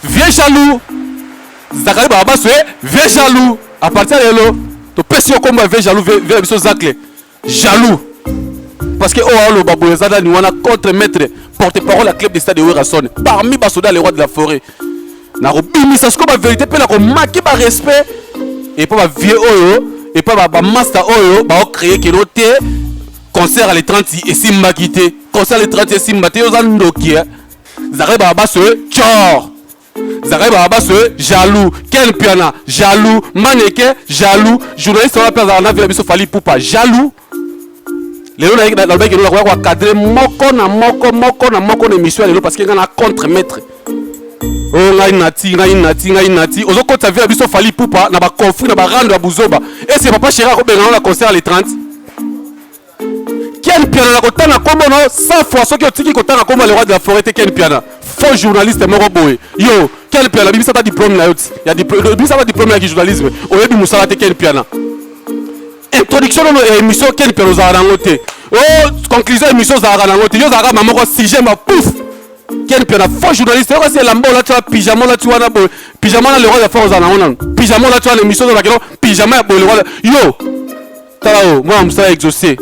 vieux jaloux. Zakari Babasso, vieux jaloux. À partir de là, tu peux si on combat vieux jaloux, vieux biso Zakle. Jaloux. Parce que oh le babou Zada ni wana contre-maître porte-parole à club de stade de Werason. Parmi Basoda les rois de la forêt. Na robimi ça ce que la vérité peut la remarquer par respect et pas vieux oyo et pas master oyo ba créer que noté concert à les 30 et Simba quitté concert les 30 et Simba te ozandoki Zakari Babasso chor Zakari Babasso jaloux quel piana jaloux mannequin jaloux journaliste on appelle na ville biso fali poupa jaloux lelo na ba ke no kwa cadrer moko na émission lelo parce que ngana contre maître oh ngai nati ozo kota via biso fali poupa na ba conflit na ba rando ya buzoba et c'est papa chéri ko benga na concert les 30 Ken Piana na kotana kombo no 100 fois soki otiki kotana kombo le roi de la forêt Ken Piana faux journaliste moko boy yo Ken Piana bibisa ta diplôme na yoti ya diplôme bibisa ta diplôme ya journalisme oyebi musala te Ken Piana introduction de l'émission Ken Piana za rangote oh conclusion émission za rangote yo za ka mamoko sujet ma pouf Ken Piana faux journaliste c'est la mbola tu pyjama là tu wana boy pyjama na le roi de la forêt za na pyjama là tu wana émission za bakelo pyjama ya boy le roi yo talao moi amsa exaucé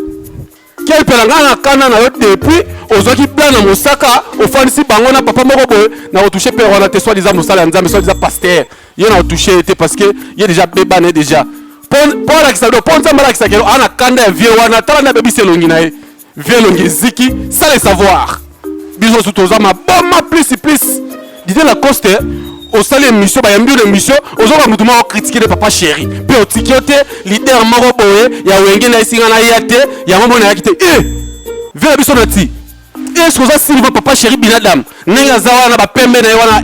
Quel pelangana kana na yo depuis ozoki plan na mosaka ofanisi bango na papa moko boy na retoucher père wana te soit disant mosala nzambe soit disant pasteur ye na retoucher était parce que il est déjà bébané déjà pour la kisado pour nzamba la kisakelo ana kanda vieux wana tala na bébé selongi na ye vieux longi ziki sans le savoir biso sutoza ma bomba plus disait la coste au salé émission ba yambi de émission ozoka mutuma o critiquer de papa chéri pe o tikiote leader moko boye ya wenge na isinga na yate ya momo na yakite vela biso na ti est-ce que ça silva papa chéri binadam nenga zawa na ba pembe na wana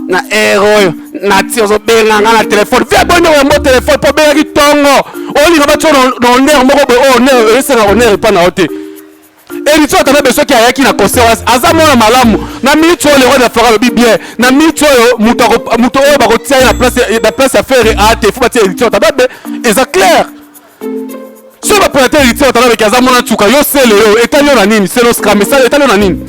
na héros na ti ozo benga na téléphone via bonne wa mo téléphone po benga ki tongo oli na ba tsono no ner moko boye o ner ese na oner pa na hote et tu as besoin qu'il y a qui na concert azamona malamu na mitu le roi de fera bien na mitu muto ba ko tia na place à faire à te faut pas tia tu as et ça clair sur la pointe tu as avec azamona tuka yo c'est le et yo na nini c'est le scram ça et yo na nini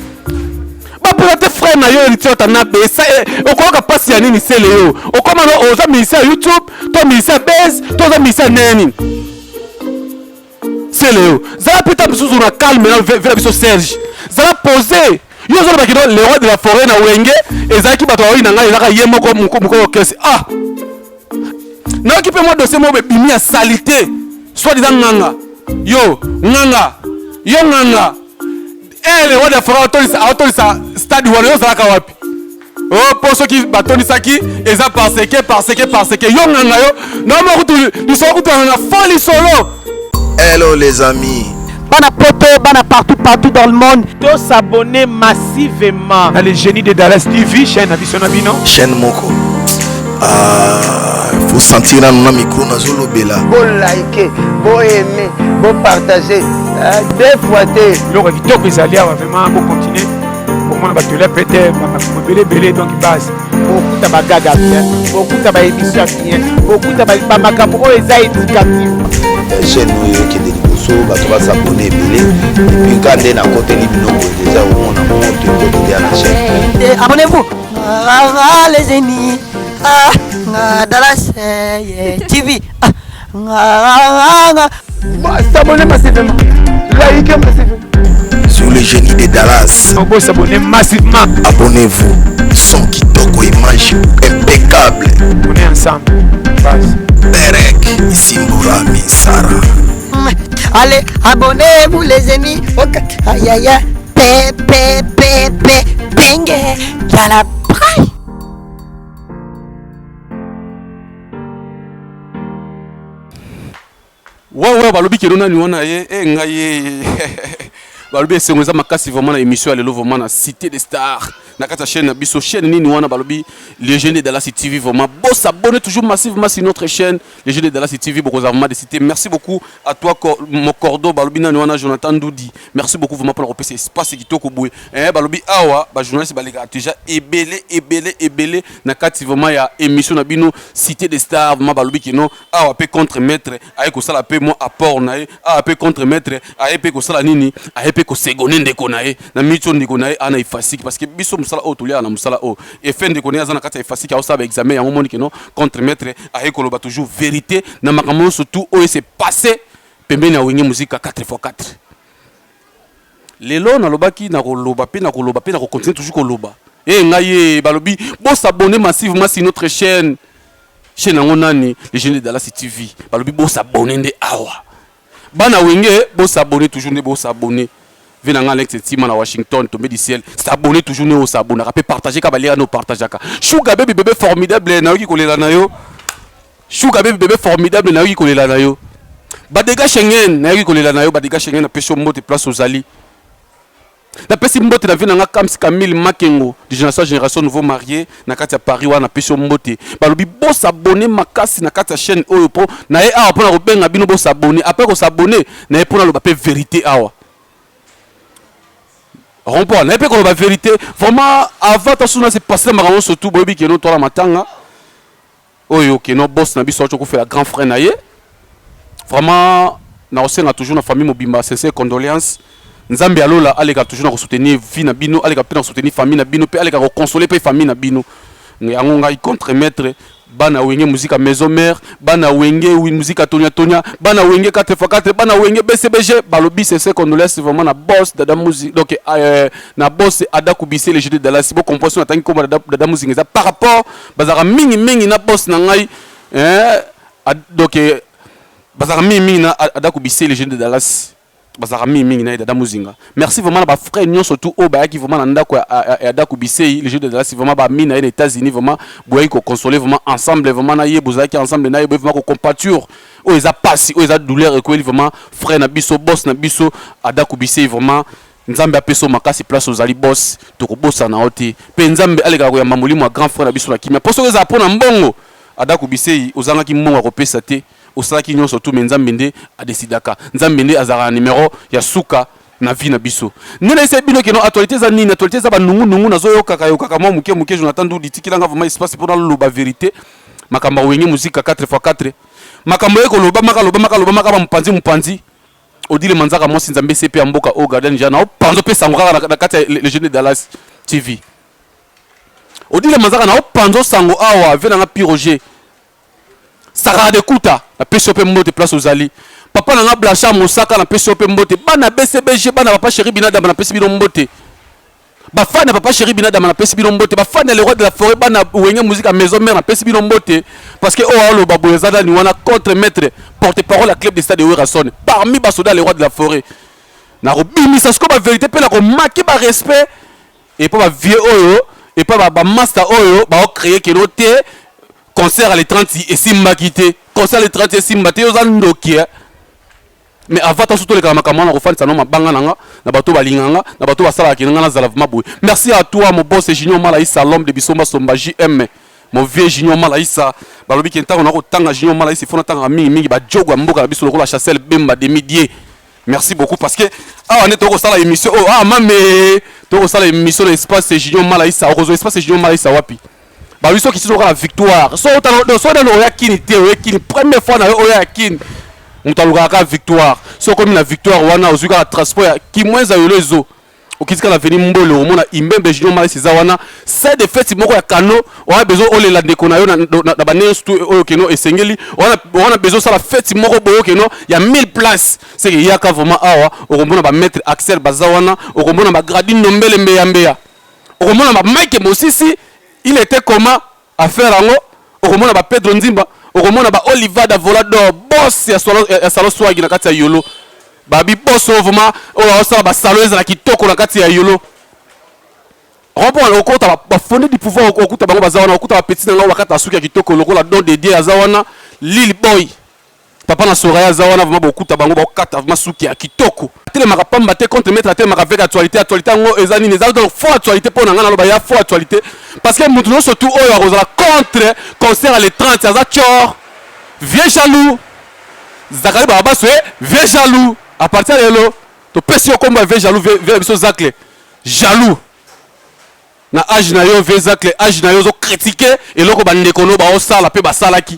ba pointe frère na yo tu as na be ça o ko ka passe ya nini c'est le yo o comme on za ministère YouTube to ministère base to za ministère neni c'est Léo. Zala putain bisous na calme na vela biso Serge. Zala poser. Yo zo ba kido le roi de la forêt na wenge ezaki bato wa ina ngai ezaka yemo ko muko kesi. Ah. Na occupé moi dossier mo be bimi ya salité. Soit disant nganga. Yo nganga. Yo nganga. Le roi de la forêt autorise stade wa yo zala ka wapi. Oh pour ceux qui batoni saki eza parce que yo nganga yo. Non mo kutu ni so kutu na folie solo. Hello les amis. Bana poto, bana partout dans le monde. De s'abonner massivement. Dans les génies de Dallas TV, chaîne additionnelle Bino. Chaîne Moko. Faut sentir dans nos micros dans zolo bela. Bon liker, bon aimer, bon partager. Deux fois t'es. Le vidéo que Zalia va vraiment bon continuer. Pour moi, tu l'as peut-être, belé donc base. Beaucoup de bagages bien, beaucoup de émissions bien, beaucoup de macabre et éducatif. Chaîne qui est dédiée à s'abonner belé. Puis quand on a côté libre, déjà on a monté à la chaîne. Abonnez-vous. Les ennemis. Dallas TV. S'abonner massivement. Likez massivement. Sur le génie de Dallas. On peut s'abonner massivement. Abonnez-vous. Son qui toque image impeccable. On est ensemble. Berek, Isimbura, Misara. Allez, abonnez-vous les amis. Aïe aïe aïe. Bengue. Y'a la braille. Ouais, balobi kelona ni wana ye ngai balobi c'est ngoza makasi vraiment na émission lelo vraiment na cité des stars na kata chaîne biso chaîne nini wana balobi les jeunes de Dallas TV vraiment bon s'abonner toujours massivement sur notre chaîne les jeunes de Dallas TV beaucoup vraiment de citer merci beaucoup à toi mon cordo balobi na wana Jonathan Doudi merci beaucoup vraiment pour le repasser espace qui toko boy balobi awa ba journaliste balega déjà ebelé na kati vraiment ya émission na bino cité des stars vraiment balobi kino awa pe contre maître ay ko sala pe mo apport na e awa pe contre maître ay pe ko sala nini ay pe ko segonde ndeko na e na mitso ndeko na e ana ifasiki parce que biso musala o tolia na musala o et fin de connaître na kati efasi ka osaba examen ya moni que non contre maître a koloba toujours vérité na makambo surtout o s'est passé pembeni ya wenge musique 4x4 lelo na lobaki na koloba pe na continuer toujours koloba et ngaye balobi bon s'abonner massivement sur notre chaîne nani les jeunes de la TV balobi bon s'abonner nde awa bana wenge bon s'abonner toujours ne bon s'abonner venanga Alex Tima na Washington tomber du ciel s'abonner toujours ne au s'abonner rapper partager ka balia no partager ka Sugar baby bébé formidable na yoki kolela na yo Sugar baby bébé formidable na yoki kolela na yo badega Schengen na yoki kolela na yo badega Schengen na peso mbote place aux ali na pesi mbote na venanga Kamsi Camille Makengo de génération nouveau marié na kati ya Paris wana peso mbote balobi bo s'abonner makasi na kati ya chaîne oyo po na ye awa pona kobenga bino bo s'abonner après ko s'abonner na ye pona loba pe vérité awa rond-point na ye pe ko loba vérité vraiment avant ta suna c'est passé makambo surtout boyebi keno to la matanga oyo keno boss na biso ko faire grand frère na ye vraiment na osenga toujours na famille mobimba sincère condoléances Nzambe alola aleka toujours na soutenir vie na bino aleka pe na soutenir famille na bino pe aleka ko consoler pe famille na bino yango ngai contre maître bana wenge musique à maison mère bana wenge musique à Tonya bana wenge 4x4 bana wenge BCBG balobi c'est condoléances vraiment na boss dada musique donc na boss ada kubise les jeux de la sibo composition atangi ko dada musique ça par rapport bazara mingi na boss na ngai donc bazara mingi na ada kubise les jeux de Dallas bazarami mingi na dada muzinga merci vraiment ba frère union surtout au ba qui vraiment ndako ya dako bisei les jeux de Dallas vraiment ba mina les États-Unis vraiment boy ko consoler vraiment ensemble vraiment na ye bozaki ensemble na ye vraiment ko compature o eza passe o eza douleur et ko vraiment frère na biso boss na biso adako bisei vraiment nzambe apeso makasi place aux ali boss to ko bossa na oti pe nzambe aleka ko ya mamuli mo grand frère na biso na kimia poso eza pona mbongo adako bisei ozanga ki mbongo ko pesa te osalaki nyonso tout nzambe nde adesidaka nzambe nde azara numéro ya suka na vie na biso nena ese bino keno actualité za nini actualité za banungu nazo yokaka mo muke Jonathan Ndu litikilanga vraiment espace pour loba vérité makamba wenge musique 4x4 makambo eko loba maka mpanzi odile manzaka mo sinzambe CP mboka o garden jana o panzo pe sango kaka na kati le jeune de Dallas TV odile manzaka na o panzo sango awa venanga Piroger Sarah de Kuta na PCOP mbote place aux ali papa na Blanchard Mosaka na PCOP mbote bana BCBG bana papa chéri binada na PCB mbote ba fan papa chéri binada na PCB mbote ba fan le roi de la forêt bana wenge musique à maison mère na PCB mbote parce que oh lo baboyezada ni wana contre maître porte-parole à club de stade de Werason parmi basoda le roi de la forêt na robimisa ce ko ba vérité pe la ko marquer ba respect et pas ba vieux oyo et pas ba master oyo ba créer que noté concert à les 30 et Simba quitté concert les 30 et Simba te ozandoki mais avant tout les kamakamana na kofani ça non mabanga nanga na bato balinganga na bato basala kinanga na zala maboui merci à toi mon boss Junior Malaïssa l'homme de Bisomba Somba JM mon vieux Junior Malaïssa balobi kenta on a tanga Junior Malaïssa fona tanga mingi ba jogo mboka na biso lokola chassel bemba demi-dié merci beaucoup parce que on est au sala émission mame to sala émission l'espace Junior Malaïssa au espace Junior Malaïssa wapi bah lui qui sera la victoire so dans le yakini te yakini première fois na yakini on t'a la victoire so comme la victoire wana ozuka la transport qui moins a eu les eaux okizika la venir mbolo mona imbembe Junior Malaïssa zawana c'est de fait moko ya kano on a besoin on la ndekona yo na bané oyo keno esengeli on a besoin ça la fête moko boyo keno il y a 1000 places c'est que yaka vraiment awa okombona ba maître Axel bazawana okombona ba Gradine Nombele Mbeya okombona ba Mike Mosisi il était comment à faire en haut au moment ba Pedro Nzimba au moment ba Oliver Davolador boss ya salo swagi na kati ya yolo babi boss vraiment o ça ba salo ezala kitoko na kati ya yolo rompo le okota ba fondé du pouvoir okuta bango bazawana okuta ba petit na wakata suki ya kitoko lokola don de Dieu azawana Lil Boy papa na Soraya zawana vraiment beaucoup tabango bakata vraiment suki ya kitoko tele makapamba te contre mettre tele makaveka actualité ngo ezani nezalo donc faux actualité pour ngana loba ya faux actualité parce que mutu no surtout oyo akozala contre concert à les 30 za chor vieux jaloux zakali baba so vieux jaloux à partir de là to pesi okomba vieux jaloux vieux biso zakle jaloux na âge na yo vieux zakle âge na yo zo critiquer et loko bandeko no ba osala pe basalaki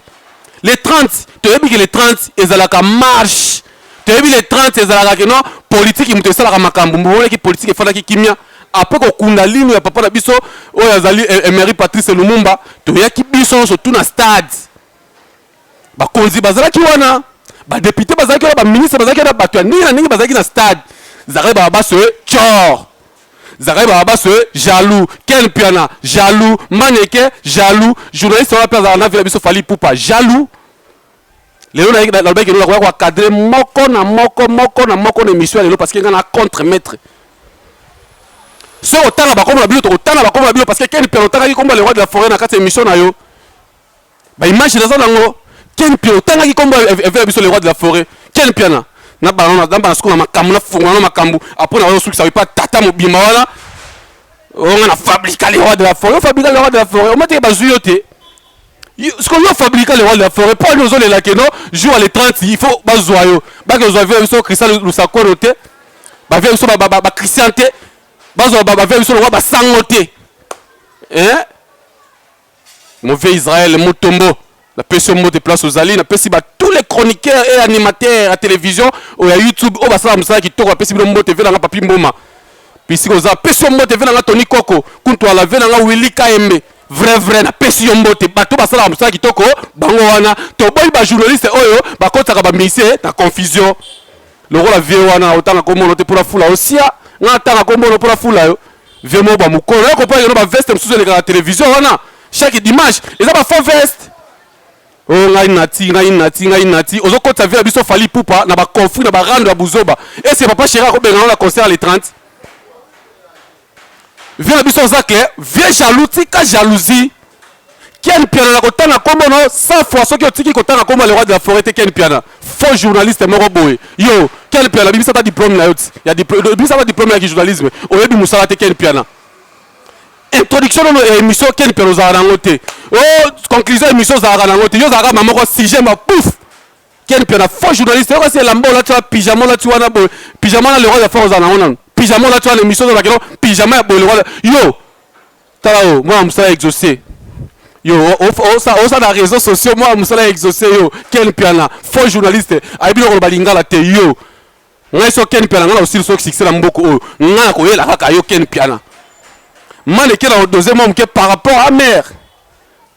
les 30, tu as vu que les 30, ils ont la marche. Tu as vu les 30, ils ont la politique, ils ont la makambu. Ils ont la politique, ils font la kimia. après kokunda ligne ya papa na biso oyo azali Emery Patrice Lumumba toyaki biso surtout na stade bakonzi bazalaki wana badepute bazalaki wana baministre bazalaki na bato ya ndenge na ndenge bazalaki na stade zakali babaso chor zakali babaso jaloux Ken Piana jaloux Maneke jaloux journaliste wana pe azala na vila biso Fally Ipupa jaloux lelo na lobeki no kwa cadre moko na émission lelo parce que ngana contre maître so otanga bakoma bilo to otanga bakoma bilo parce que Ken Piana otanga ki komba le roi de la forêt na kati émission na yo ba image na zango Ken Piana otanga ki komba evela biso le roi de la forêt Ken Piana na balona damba na sukuna makambu na funga na makambu après na yo suki ça veut pas tata mobima wala on a fabriqué le roi de la forêt on fabrique le roi de la forêt on mette ba zuyote ce qu'on a fabriqué le roi de la forêt pour nous on est là que non jour à les 30 il faut ba zoyo ba que zo vu so Christian Lusako noté ba vu so ba Christianté ba zo ba vu so le roi ba sangoté hein mauvais Israël Mutombo la personne mot de place aux alliés na pesi ba tous les chroniqueurs et animateurs à télévision ou à YouTube au ba ça msala ki toko pesi bi mot TV na papi mboma pisi ko za personne mot TV na Tony Koko kunto ala ve na Willy Kaembe vrai na pesi mbote bato basala msala ki toko bango wana to boy ba journaliste oyo ba kotaka ba mise ta confusion le rôle la vie wana otanga ko monote pour la foule aussi nga tanga ko mono pour la foule yo vemo ba mukolo ko pa yo ba veste msuzo le la télévision wana chaque dimanche les ba faux veste oh ngai nati ozo kota via biso Fally Ipupa na ba conflit na ba rando ya buzoba et c'est papa chéri ko benga na concert les 30 via biso zakle via jalousie ka jalousie Ken Piana na kotana kombo no 100 fois soki otiki kotana kombo le roi de la forêt te Ken Piana faux journaliste moko boye yo Ken Piana bibisa ta diplôme na yoti ya bibisa ta diplôme ya journalisme oyebi musala te Ken Piana introduction de l'émission Ken Piana za ngote oh conclusion émission za ngote yo za mama ko sujet ma pouf Ken Piana faux journaliste yo c'est lambo là tu as pyjama là tu wana boy pyjama là le roi de la forêt za ngona pyjama là tu as l'émission de la kilo pyjama ya boy le roi yo talao moi musala exaucé yo ça na réseaux sociaux moi musala exaucé yo Ken Piana faux journaliste aibi ko balinga la te yo ngai so Ken Piana ngana aussi so succès la mboko o ngana ko yela kaka yo Ken Piana Maneke na deuxième homme que par rapport à mère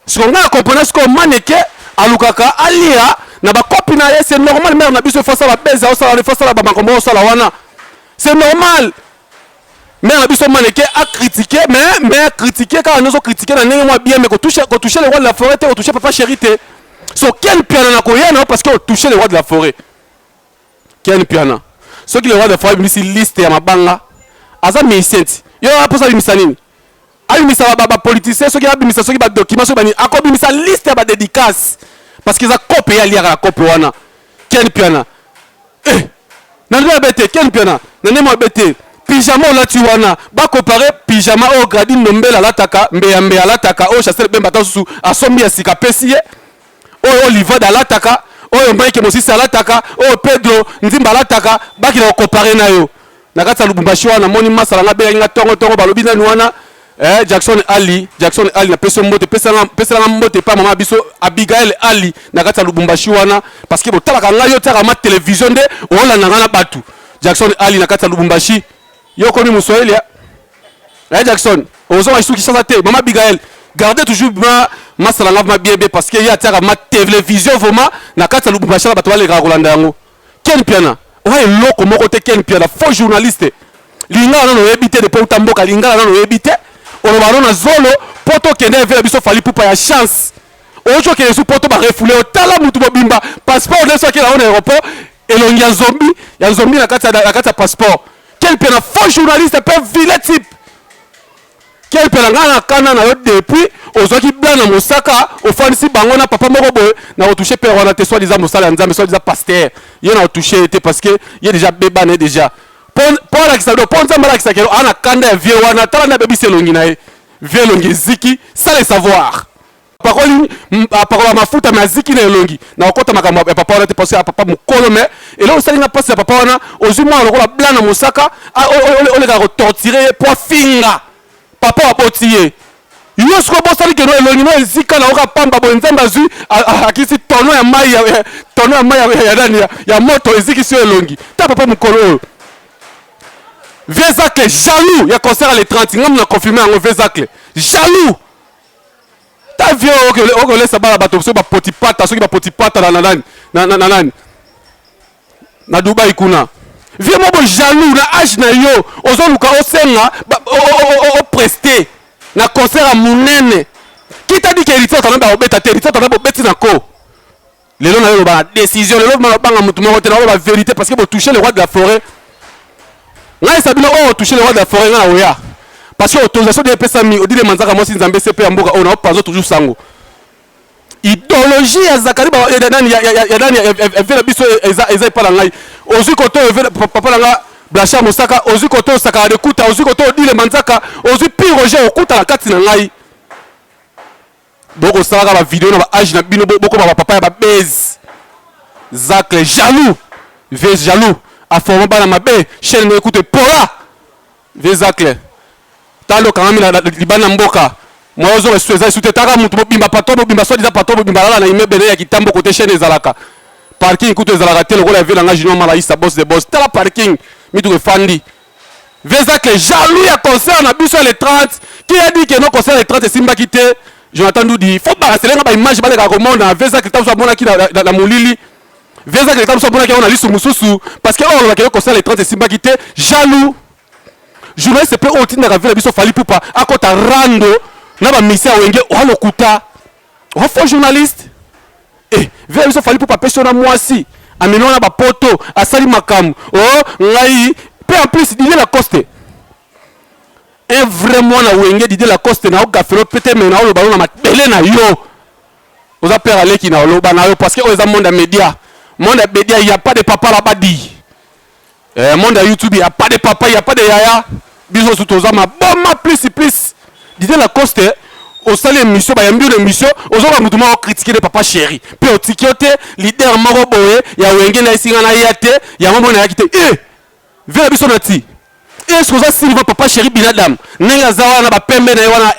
ce qu'on a compris ce qu'on Maneke alukaka alia na ba copine na c'est normal mère na biso face à la beza au sala face à la bama kombo sala wana c'est normal mère na biso Maneke a critiqué mais critiquer quand nous critiquer na ndenge moi bien mais ko toucher le roi de la forêt ko toucher papa chéri te so Ken Piana na ko yena parce que ko toucher le roi de la forêt Ken Piana ce qui le roi de la forêt bimisi liste ya mabanga aza misenti yo aposa bimisanini abimisa ba politicien soki abimisa soki ba document so bani akobimisa liste ya ba dédicace parce que za copie ya liaka la copie wana Ken Piana na ndo bete Ken Piana na nemo bete pyjama la tu wana ba comparer pyjama au Gradine Nombela lataka mbe lataka o chasseur bemba tasu asombi ya sika pesie o Oliver da lataka o Mbaike Mosisi lataka o Pedro Nzimba lataka ba ki na comparer na yo na kata Lubumbashi wana moni masala nga be nga tongo balobi na wana Jackson Ali na peso mbote pesa mbote pa mama biso Abigail Ali na kata Lubumbashi wana parce que botala kanga yo taka ma télévision de ola na ngana batu Jackson Ali na kata Lubumbashi yo komi muswahili ya Jackson ozo wa isuki sasa te mama Abigail gardez toujours ma salanga ma bien parce que ya taka ma télévision vraiment na kata Lubumbashi na batu wale ga kolanda yango Ken Piana ouais loko moko te Ken Piana faux journaliste lingala no ebité de po tamboka lingala no ebité on va na zolo poto kende vers biso Fally Ipupa ya chance ojo kende su poto ba refoulé au tala mutu bimba passeport de soki na aéroport elongi ya zombie na kata passeport Ken Piana faux journaliste pe vilain type Ken Piana ngana kana na yo depuis ozoki blana mosaka ofanisi bango na papa moko boy na retoucher père wana te soit disant mosala nzambe soit disant pasteur yo na retoucher te parce que il déjà bébane déjà pour la kisado pour nzamba la kisakelo ana kanda ya vie wana tala na bebi selongi na ye vie longi ziki sans le savoir parole mafuta ma ziki na elongi na okota makambo ya papa wana te parce que papa mukolo mais et là osali na passe ya papa wana ozuma lokola blana mosaka ole ka torturer pour finga papa abotiye yo sko bosali ke no elongi no zika na oka pamba bo nzamba zui akisi tono ya mai ya dani ya moto eziki sio elongi ta papa mukolo Vezacle jaloux, il y a concert à les 30, on a confirmé un Vezacle jaloux. T'as vu on laisse ça bateau sur ba potipata, ceux qui ba potipata na Dubaï kuna. Viens moi jaloux na âge na yo, ozoluka osenga o prester na concert à munene. Qui t'a dit que héritier t'en ba obeta héritier t'en ba obeti na ko. Les gens ont la décision, les gens ont la vérité parce que vous touchez le roi de la forêt. Là, ils savent toucher le roi de la forêt. Parce que l'autorisation des PSAMI, on dit les manzaka, moi, si nous avons CP en Boga, on n'a pas toujours sango. Idéologie, à Zakari, il y a des biso, ils pas dans l'ail. Ozu Koto, papa Langa, Blacha Mosaka, Ozu Koto, Sakara de Kuta, Ozu Koto, dit les manzaka, Ozu Piroger, Okuta, la Katina Lai. Donc, on s'en va la vidéo, on va âge, beaucoup de papa, il va baise. Zach, jaloux. Vez jaloux. A formé dans ma baie. Chaîne, écoute, Pola. Vez Zach. Talo, quand même, la Libana Mboka. Moi, je suis sous Tara, mon bimba pato, bimba soit déjà pato, bimba là, il me béné, qui tambo côté chaîne des Alaka. Parking, écoute, les Alaka, tel rôle, la ville, en agissant, Malaïsa, boss de boss. Tala parking, mitou Fandi. Vez Zach, jaloux, il y a concert, on a bu sur les 30. Qui a dit que non, concert les 30 et Simba quitté? Jonathan nous dit, il faut pas, c'est là, il image, il va commander, Veza qui t'a soit bon qui la moulili, Veza qui t'a soit bon qui on a lu sur Moussoussou, parce que on va qu'il concerne les 30 et Simba quitté, jaloux. Journaliste peut au titre de la ville, il fallait pour pas, à côté rando, n'a pas mis à Wenge, ou à l'Okuta, ou faux journaliste. Eh, vers il fallait pour pas pêcher dans moi aussi, à Minon, à Poto, à Sali Makam, oh, Ngai, peu en plus, il est la coste. Un vraiment na Wenge Didier Lacoste na Gafelo peut-être mais na le ballon na belé na yo. Vous avez peur aller qui na le ballon parce que aux monde média. Monde média il y a pas de papa là-bas dit. Monde YouTube il y a pas de papa, il y a pas de yaya. Bisous sur tous ma bomba plus Didier Lacoste au salle émission ba yambi l'émission aux autres mutumo critiquer les papa chéri. Puis au tikiote leader moro boye ya Wenge na isinga na yate ya mambo na yakite. Vers biso na ti. Est-ce que vous avez Sylvain papa chéri binadam nenga zawa na bapembe na wana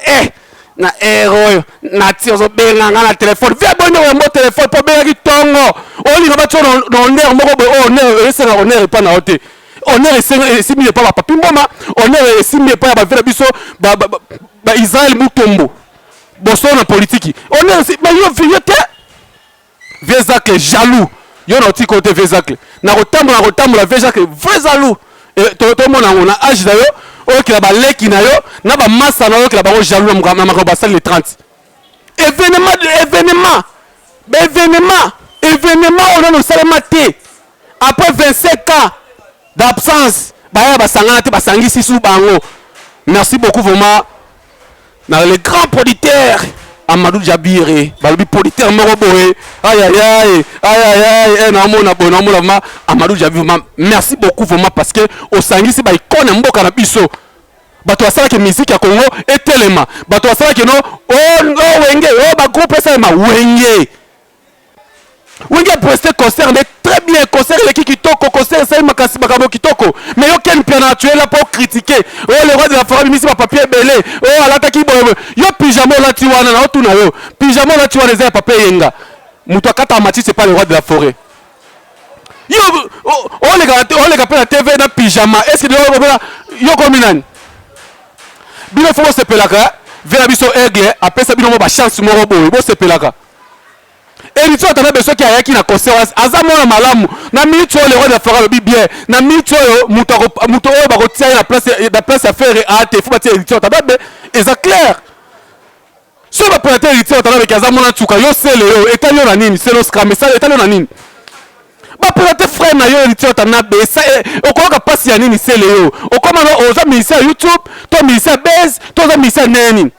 na héros na ti ozo benga na téléphone via bonne mo téléphone pour benga ki tongo oli na bato no ner moko bo honneur ese na honneur pas na hote honneur ese simi pas papa pimboma honneur simi pas ba vela biso ba Israël Mutombo boso na politique honneur mais yo vioté Vezac jaloux yo na ti côté Vezac na rotambo la Vezac vrai jaloux et tout le monde on a âge d'ailleurs oh qui la balai qui n'a yo n'a pas masse à l'heure qui la baron jaloux ma marobassal les 30 événement on a nos salaires maté après 27 ans d'absence bah bah sangate bah sangi sous bango merci beaucoup vraiment dans les grands producteurs Amadou Jabiré, balbi producteur Moroboé, aïe, Amadou Jabiré, merci beaucoup vraiment parce que au Sangi c'est bah icône mboka na biso. Bato asala que musique ya Congo et tellement. Bato asala que non, Wenge, ba groupe ça ma Wenge. Wenge presté concert mais très bien concert les kitoko concert ça makasi bakabo kitoko. Mais yo ken piano tu es là pour critiquer. Oh le roi de la forêt misi ba papier belé. Oh alataki boy. Yo pyjama là tu wana na otuna yo. Pyjama là tu wana za papier yenga. Muto akata mati c'est pas le roi de la forêt. Yo on les gars la TV na pyjama. Est-ce que yo comme nani? Bino faut se pelaka. Vera biso aigle après ça bino ba chance moro boy. Bo se pelaka. Et il faut attendre besoin qui a qui na concert azamona malamu na minute le roi de fera le bien na minute muto ba rotia la place à faire à te faut batir il faut attendre et ça clair sur va prêter il faut attendre avec azamona tuka yo c'est le et talo na nini c'est le scram mais ça et talo na nini ba prêter frère na yo il faut attendre be ça o ko ka passe ya nini c'est le o comme on za ministère YouTube to ministère base to za ministère neni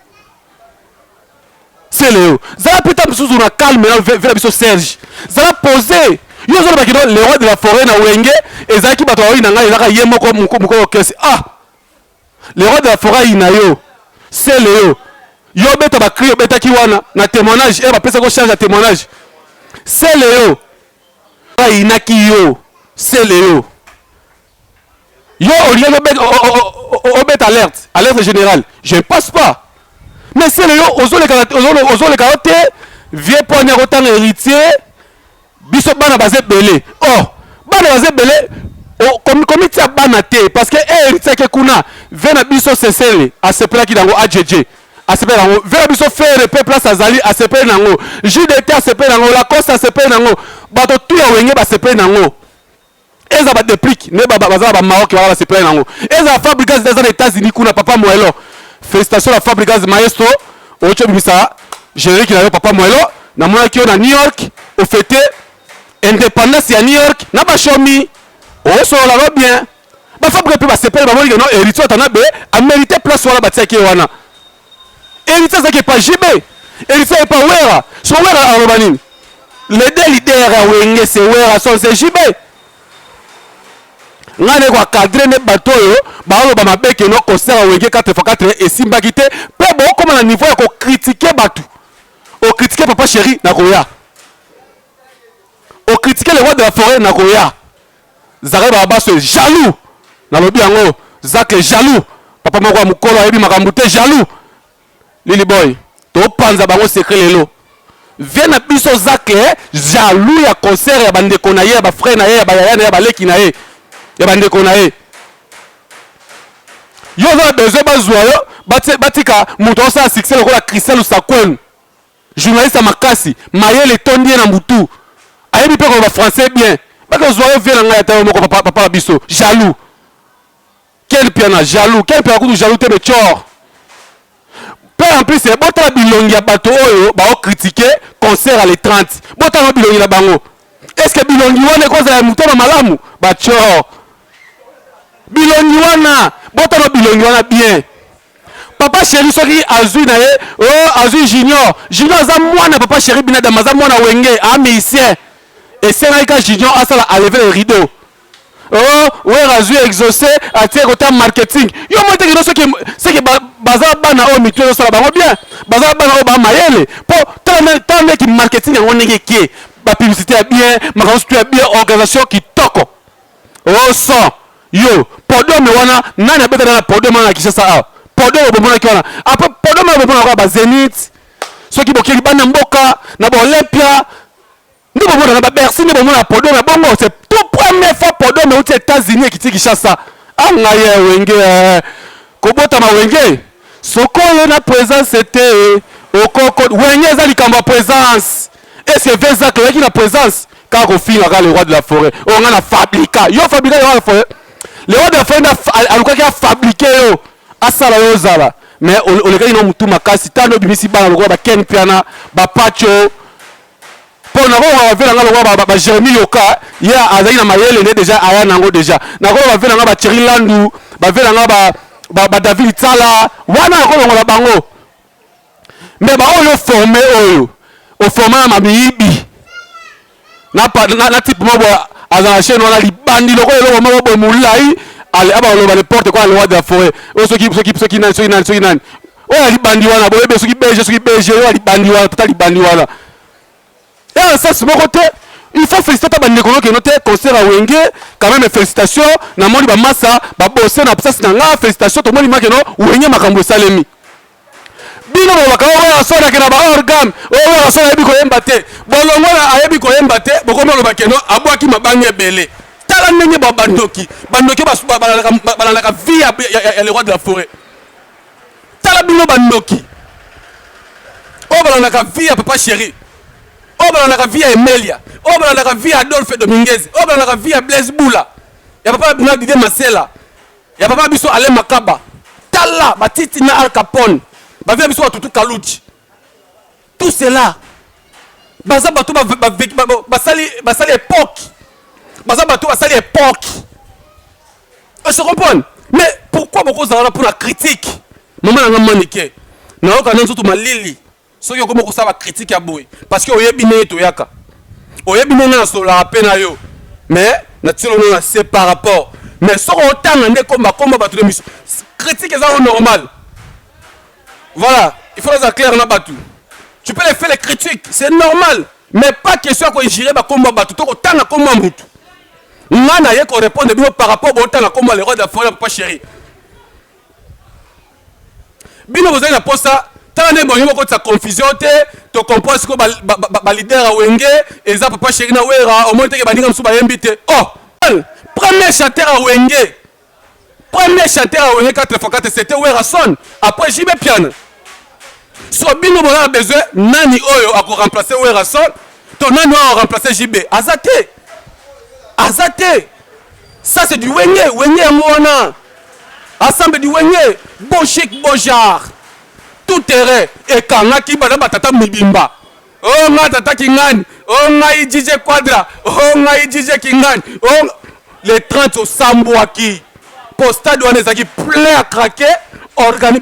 c'est Léo. Zala peut-être sous una calme vers biso Serge. Zala posé. Yo zo ba kino le roi de la forêt na Wenge et zala ki bato ina ngai zaka yemo ko muko kesi. Ah. Le roi de la forêt ina yo. C'est Léo. Yo beta ba cri beta ki wana na témoignage et ba pesa ko charge à témoignage. C'est Léo. Ina ki yo. C'est Léo. Yo au lieu de beta alerte générale. Je ne passe pas. Mais c'est le ozo les carottes vieux poignard autant héritier biso bana basé belé oh bana basé belé komiti ya bana te parce que héritier kuna vena biso sesele asepelaki nango AJJ asepele nango vena biso faire peuple azali asepele nango JDT asepele nango Lacoste asepele nango bato tu ya wenge basepele nango eza ba déplique ne bazala ba Maroc wala basepele nango eza Fabregas des États-Unis kuna papa Moelo félicitations la Fabregas maestro ocho bimisa générique na papa Moelo na mona ki na New York au fêté indépendance ya New York na ba shomi oh so la va bien ba Fabre pe ba sepele ba moni que non héritier tana be a mérité place wala ba tiaki wana héritier ça qui pas JB héritier est pas Wera so Wera a robanine les deux leaders à Wenge c'est Wera so c'est JB ngane kwa cadre ne bato yo ba olo ba mabeke no concert à Wenge 4x4 et simbakité pe bo comme na niveau ya ko critiquer batu o critiquer papa chéri na koya o critiquer le roi de la forêt na koya Zare Baba c'est jaloux na lobi yango Zak jaloux papa moko ya mukolo ayebi makambo te jaloux Lily boy to panza bango secret lelo vient na biso Zak jaloux ya concert ya bandeko na ye ba frère na ye ya ba yaya na ye ba leki na ye ya bandeko na ye yo za besoin bazwa yo batika muto sa succès lokola Christelle Sakwen journaliste makasi mayele tondie na mutu ayebi pe ko ba français bien parce que zoyo vient nga yata moko papa biso jaloux quel piano jaloux quel piano ku jaloux te be chor pe en plus c'est bota bilongi ya bato oyo ba o critiquer concert à les 30 bota no bilongi na bango est-ce que bilongi wana ko za muto na malamu ba chor bilongi wana bota no bilongi wana bien papa chéri soki azui na ye oh azui junior za mwana papa chéri binada maza mwana wenge a musicien et c'est là que Junior a ça à lever le rideau. Oh, ouais, Razou exaucé, à tirer au terme marketing. Yo, moi, c'est que Bazar Bana au micro, ça va bien. Bazar Bana au Bamayele. Pour tant mec qui marketing, on est qui est. Ma publicité est bien, ma construction est bien, organisation qui toque. Oh, ça. Yo, Podo me wana, nana bête dans la Podo mana qui c'est ça. Podo au bon qui wana. Après, Podo me bon à Zenith. Ceux qui bokeli bana mboka, na bo Olympia. Nous avons la Bercy, nous avons la Podo, mais bon, c'est tout première fois Podo, mais aux États-Unis qui tient ça. Ah, ngaye wenge, kobota ma wenge. Sokolo na présence c'était au Coco. Wenge zali kamba présence. Et c'est Vesa qui a présence. Car au fin, le roi de la forêt. On a fabriqué. Yo fabriqué le roi de la forêt. Le roi de la forêt a fabriqué yo. Asala yo zala. Mais on les gagne tout makasi. Tano bimisi bana le roi ba Ken Piana, ba Pacho. Pour nous avoir vu Jérémy Yoka, il y a Azaïna Mayele déjà Aya Nango déjà. Nous avons vu la Thierry Landou, David Tsala, wana la bango. Mais bah on le formé au format Mamibi. Na type moi à chaîne on a les bandits le moi moulai allez aba le porte quoi le roi de la forêt. Ceux qui nan oh les bandits wana bobe ceux qui belge les bandits wana total les bandits wana. Et ça c'est mon côté. Il faut féliciter ta bande qui noté concert à Wenge quand même félicitations na moni ba massa ba bosser na place na nga félicitations to moni makeno Wenge makambo salemi. Bino ba ka wa so na kena ba orgam o wa so na bi ko yemba te bolongo na ayebi ko yemba te boko mo ba keno abwaki mabange belé tala ndenge ba bandoki ba la vie ya le roi de la forêt tala bino bandoki o ba la vie ya papa chéri. Oh, ben on a vu Emelia. Oh, ben on a vu Adolphe Dominguez. Oh, ben on a vu Blaise Boula. Il n'y a pas de Didier Marcella. Il n'y a pas de Alain Makaba. Tala, Batiti na Al Capone. Il y a pas de Tutu Kalouchi. Tout cela. Baza Batou basali époque. Baza Batou basali époque. On se comprend. Mais pourquoi beaucoup de gens pour la critique? Maman n'a pas maniqué. N'a pas de malili. Ceux qui ont commencé à critiquer à Boy. Parce que Oyebi n'est pas Toyaka. Oyebi n'est pas sur la peine. Mais, naturellement, c'est par rapport. Mais si on a comme battu de mission, critique est normal. Voilà. Il faut les éclairer dans battu. Tu peux les faire les critiques. C'est normal. Mais pas question qu'on gère comme battu. Tu as comme un bout. On a qu'on répond par rapport au temps comme les rois de la forêt, pas chéri. Bino, vous avez la poste ça. Tant que vous avez cette confusion, tu comprends ce que le leader a Wenge et ça papa chéri na wera au moins que bandinga msuba yembite. Oh, seul. Premier chanteur à Wenge. Premier chanteur à Wenge 4x4, c'était Werason. Après JB Piano. So bino a besoin, nani oyo a remplacer Werason. Ton nani a remplacer JB. Azate. Azate. Ça c'est du Wenge. Wenge à Moana. Ensemble du Wenge. Bon chic, bon genre. Tout terrain. Et quand on a qui va batata mibimba. Oh nga tata kingani. Oh nga i DJ Quadra. Oh nga i DJ kingani. Oh les 30 au Sambouaki. Pour stade où on est qui plein à craquer,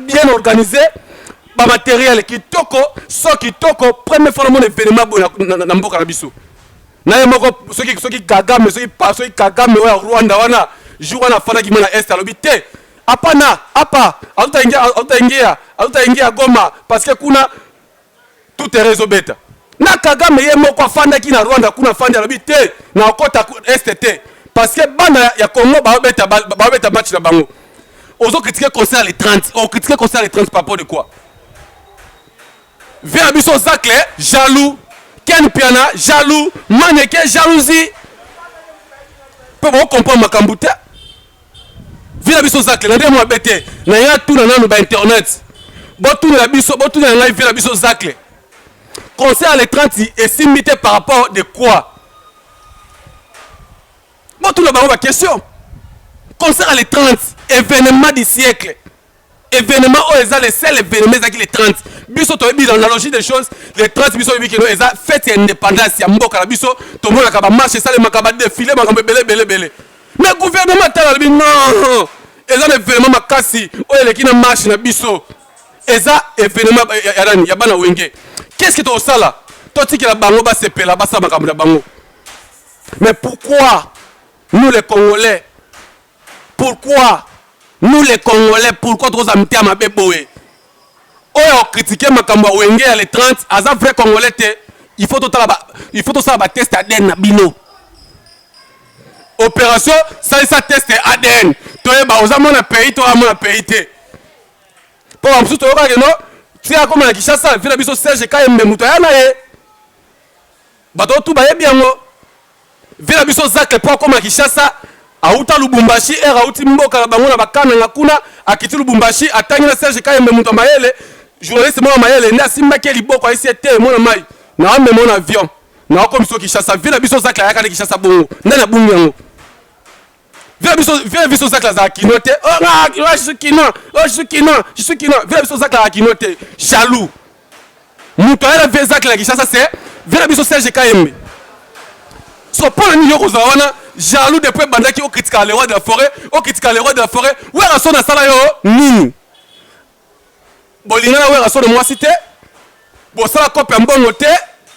bien organisé. Ba matériel qui toko, so qui toko, premier fois mon événement na mboka na biso. Na yemoko ceux qui kagame, ceux qui pas ceux qui kagame wa Rwanda wana, jour wana fana ki mona est alobité. Apana, apa, auta ingia Goma parce que kuna tout est réseau bêta. Na kagame yemoko fanda ki na Rwanda kuna fanda alobité na okota STT. Parce que bana ya Congo ba beta match na bango. Ozo critiquer concert les 30, on critiquer concert les 30 par rapport de quoi? Vers biso Zacle, jaloux, Ken Piana, jaloux, Maneke, jalousie. Peut vous comprendre ma kambouté? Vers biso Zacle, na demo bete, na ya tout na ba internet. Bon tout na biso, bon tout na live vers biso Zacle. Concert les 30 est simité par rapport de quoi? Bon tout le monde a question. Concert à les 30, événement du siècle. Événement où ils ont les seuls événements qui les 30. Biso to bi dans l'analogie des choses, les 30 biso bi kino eza fête indépendance ya mboka la biso, to mona ka ba marche ça les makaba défilé makamba belé. Mais gouvernement tala bi non. Eza événement makasi où les qui na marche na biso. Eza événement ya bana wenge. Qu'est-ce que to sala? To tiki la bango ba sepela ba sa makamba bango. Mais pourquoi nous les Congolais, pourquoi nous les Congolais, pourquoi nous avons mis à ma bébé? On a critiqué ma camba Wenge à les 30, à un vrai Congolais, il faut tout ça tester ADN na bino. Opération, ça teste ADN. Toi, aux amants à pays, toi, à mon pays. Pour un peu, tu as comme la Kishasa, il fait la biso Serge Kayembe Moutayana. Bateau tout baye bien. Vela biso Zacle pour comme Kishasa auta Lubumbashi era uti mboka la bango na bakana ngakuna akiti Lubumbashi atangi na Serge Kayembe muto mayele journaliste mo mayele na simaki liboko ici était mo na mai na ame mon avion na comme biso Kishasa vela biso Zacle ayaka Kishasa bongo ndana bungu yango vela biso Zacle za kinote oh je suis kino vela biso Zacle za kinote jaloux muto era vela Zacle Kishasa c'est vela biso Serge Kayembe. So pour le niveau Rosawana, jaloux depuis bandaki au critique les rois de la forêt, où est la sonne à Salayo? Ni. Bolina, où est la sonne de moi cité? Bossala copie en bon côté,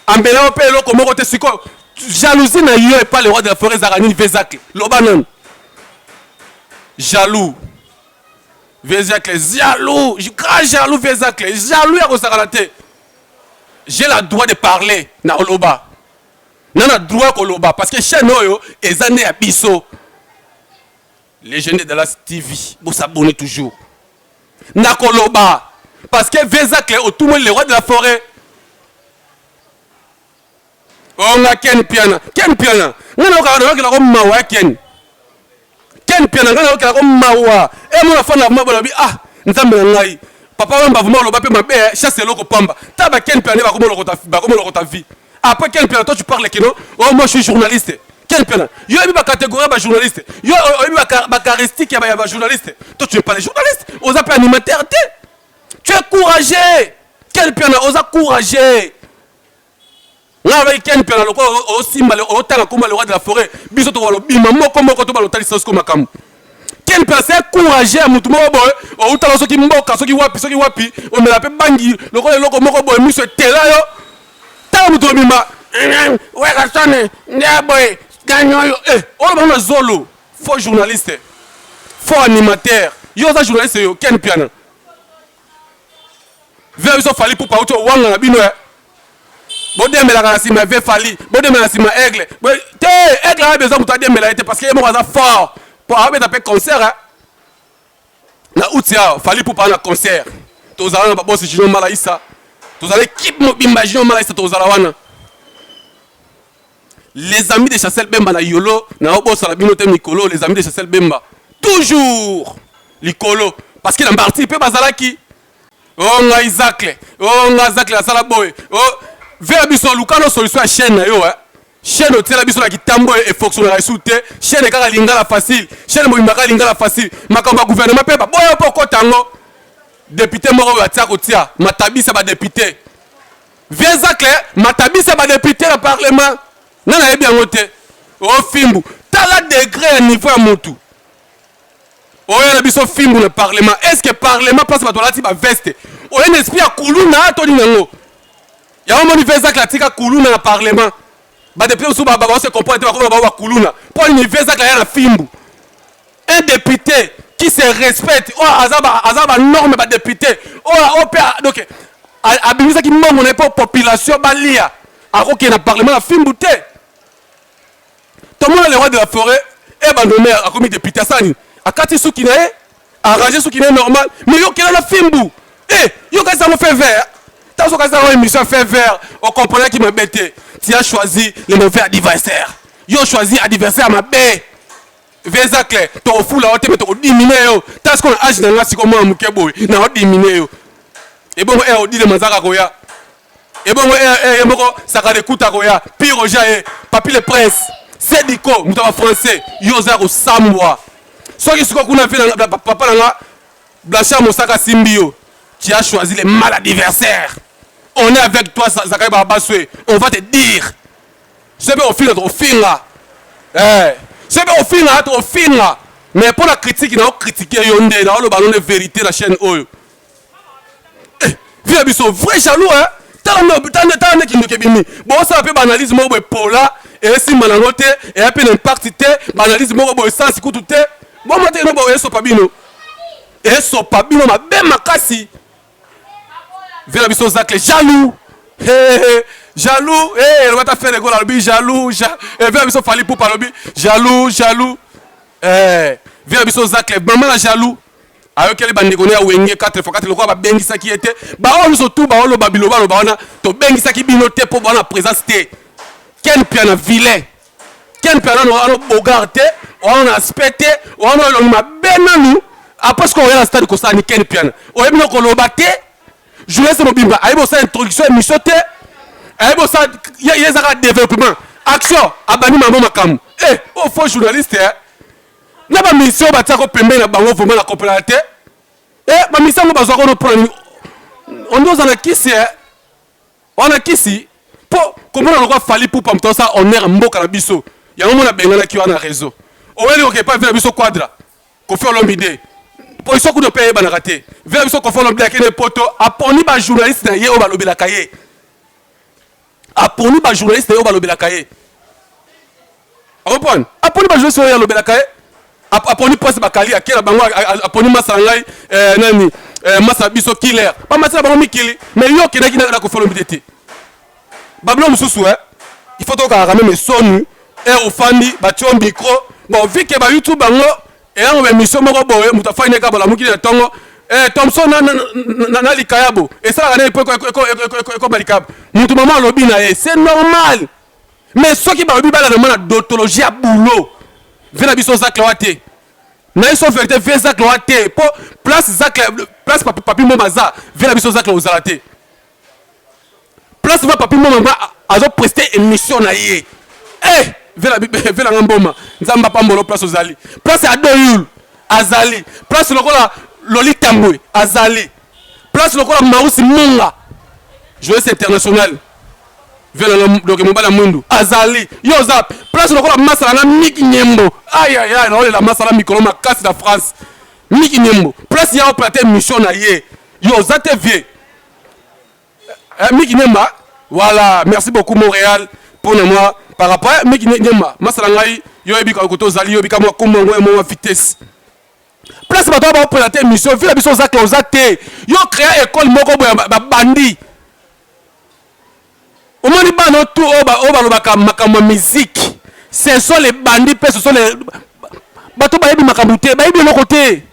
en bénin au pays, l'autre côté, c'est quoi? Jalousie n'a eu pas les rois de la forêt, Zarani, Vezacle, Lobanon. Jaloux. Vezacle, jaloux, je crache jaloux, Vezacle, jaloux à Rosaralate. J'ai le droit de parler, na Oloba. Nana droit koloba parce que chez nous les années à biso les jeunes de la TV vous s'abonnez toujours na koloba parce que Vezacle au tout le monde les rois de la forêt on a Ken Piana nana ka la comme mawa Ken Piana nana ka comme mawa et mon enfant na mabola bi ah nzambe ngai papa wamba vuma loba pe mabe chasse loko pamba taba Ken Piana ba comme le ta vie. Après quel piano toi tu parles kino? Oh moi je suis journaliste. Quel piano? Yo a mis ma catégorie de journaliste. Yo a mis ma charistique y a journaliste. Toi tu n'es pas les journalistes. Osa pas animateur. Tu es courageux. Quel piano? Osa courageux. Là avec quel piano? Au simba au tanga comme le roi de la forêt. Biso to walo bima moko to balo tali sos comme makam. Quel piano? C'est courageux à mutumo boy. Au tala soki mboka soki wapi. On me l'appelle bangi. Le roi loko moko boy monsieur tela yo. Mutobima weka sonne boy ganyo on a zolo faux journaliste faux animateur yo za journaliste yo Ken Piana vers so fali pour pauto wanga na bino bodembe la kana sima ve fali bodembe la sima aigle te aigle a besoin muto dembe la parce que mo za fort pour avoir tapé concert na outia fali pour pas na concert to za na boss jino malaisa. Vous allez équipe mobimba jino malaisa tozala wana. les amis de Chassel Bemba na Yolo, na Obo Salabinote Mikolo, les amis de Chassel Bemba. Toujours Likolo. Parce qu'il a participé Bazalaki. Oh, nga Isaac, oh, nga Isaac la Salaboy. Oh, vers Bisson, Lucano solution à chaîne, yo, hein. Chaîne au tel Bisson qui tambo et fonctionne à souté. Chaîne car lingala facile. Chaîne Moimaka lingala facile. Makamba gouvernement pepa. Boya poko tango. Député Moro Tiakotia. Matabi ça va député. Viens Zak, Matabi ça va député le parlement. Non, non, bien noté. Oh, Fimbu. T'as la degré à niveau à mon tout. Oh, il y a un film le parlement. Est-ce que le parlement passe par la type à veste? Oh, il y a un esprit à Koulouna, Tony Nango. Il y a un université qui a tika Koulouna dans le parlement. Bah, depuis que on se comprend, on va voir Koulouna. Pour l'université qui a un film. Un député qui se respecte. Oh, Azaba norme, bah, député. Oh, donc, à Bimisa qui manque, on n'est pas population, bah, lia. Alors qu'il y a un parlement, un film bouté. Tout le monde, le roi de la forêt, est abandonné à commis député Sani. Akati sou qui n'est arrangé sou qui n'est normal mais yo qui est la fimbu yo quand ça me fait vert t'as ce que ça émission fait vert on comprenait qui me bêtait tu as choisi le mauvais adversaire yo choisi adversaire ma bé veza clair to fou la hote mais to diminuer yo t'as ce qu'on age dans la si comme muke boy na diminuer yo et bon on dit le mazaka koya et bon moko saka de kuta koya pire roger papi le prince c'est diko mutaba français yo za ko samwa. Soit qui a fait papa Blanchard Moussaka Simbio, tu as choisi les mal adversaires. On est avec toi, Zakaï Barbasoué. On va te dire. C'est bien au fin notre fin là. C'est bien au fin là, notre fin là. Mais pour la critique, il a critiqué Yondé, dans le ballon de vérité, la chaîne Oyo. Viens, ils sont vrais jaloux, hein. T'as un qui nous kebini. Bon, ça peut banaliser mon pour là. Et si malanoté, et un peu d'impact, banalise mon sens, écoute tout. Bon, maintenant, on est Sopabino. Et Sopabino, ma belle makasi. Vela biso Zak, jaloux. Jaloux. On va faire les gars, jaloux. Et Vela biso Fali pour parler, jaloux. Vela biso Zak, maman la jaloux. Alors qu'elle est bandégonnée à Wenge 4x4, le roi va bengi ça qui était. Bah, on surtout, bah, on le Babylova, le baron, to bengi ça qui binoté pour la présence. Quel piano vilain. Quel piano on a bogarte. On a aspecté, on a benanu. Après ce qu'on a dans le stade de Costa, on a quel piano. On a bien qu'on l'a battu. Je laisse mon bimba. Il y a une introduction, il y a un développement. Action, abani maman makam. Oh, faux journaliste, n'a pas mission, bah, t'as compris, na bango, vraiment la complémenté. Ma mission, on va prendre. On nous en a qui c'est, on a qui si. Comment on va falloir pour pas ça, on est un mot canabiso. Il y a un moment qui a un réseau. On va dire pas vers le quadra. Qu'on fait l'hommidé. Pour ça qu'on ne paye pas la raté. Vers le qu'on fait l'hommidé avec les poteaux. Apponi ba journaliste d'ailleurs au balobe la cahier. Apponi ba journaliste d'ailleurs au balobe la cahier. Reprendre. Apponi ba journaliste d'ailleurs au balobe la cahier. Apponi presse bakali à quel bango apponi masangai nani masabiso killer. Pas masala bango mikili. Mais yo qui n'a qu'on fait l'hommidé. Babylon mususu il faut que ramener mes sons et au fandi batio micro. Bon, vu que YouTube bango et on émission moko boye mutafa ine ka bola mukile tongo Thompson na likayabo et ça la peut ko balikab mutu maman lobi na c'est normal mais ceux qui ba lobi bala na d'ontologie à boulot vena biso Zak Loate na iso vérité vena Zak Loate pour place Zak place papi momaza vena biso Zak Loate place va papi momaza azo prester émission na yé Vela ngamboma nzamba pambolo place ozali place adoyul azali place lokola lolitambwe azali place lokola mausi munga joueuse international vela donc mobala mundu azali yo za place lokola masala na Miki Nyembo aïe na ole la masala mikolo makasi na France Miki Nyembo place ya opérateur mission na ye yo za te vie Miki Nyemba voilà merci beaucoup Montréal pour moi. Par rapport à Miki Nyemba, Masalangai, Yobi Kakoto Zali, Yobi Kamo Kumongo et mon vitesse. Place bateau pour présenter une mission, vu la mission Zak Lozate, yo créé école Moko Bandi. Au moins, il y a tout au musique. Ce sont les bandits, ce sont les bateaux qui ont été de l'autre côté.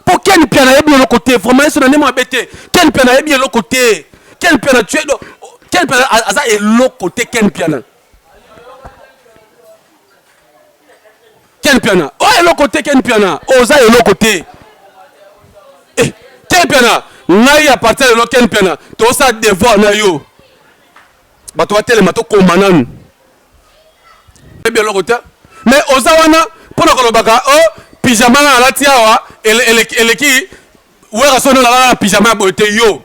Pour quel piano est de l'autre côté? Vraiment, ils sont embêtés. Quel piano est de l'autre côté? Quel piano tu es? Quel piano est de l'autre côté? Quel piano? Ken Piana. Oh, et l'autre côté, Ken Piana. Oza et l'autre côté. Eh, Ken Piana. Nai à partir de l'autre Ken Piana. Tout ça devoir na yo. Bah, tu vas tellement to commandant. Eh bien, l'autre côté. Mais Oza wana, pour le kolobaka, oh, pyjama na la tiawa, elle qui, où est rasson la pyjama boite yo.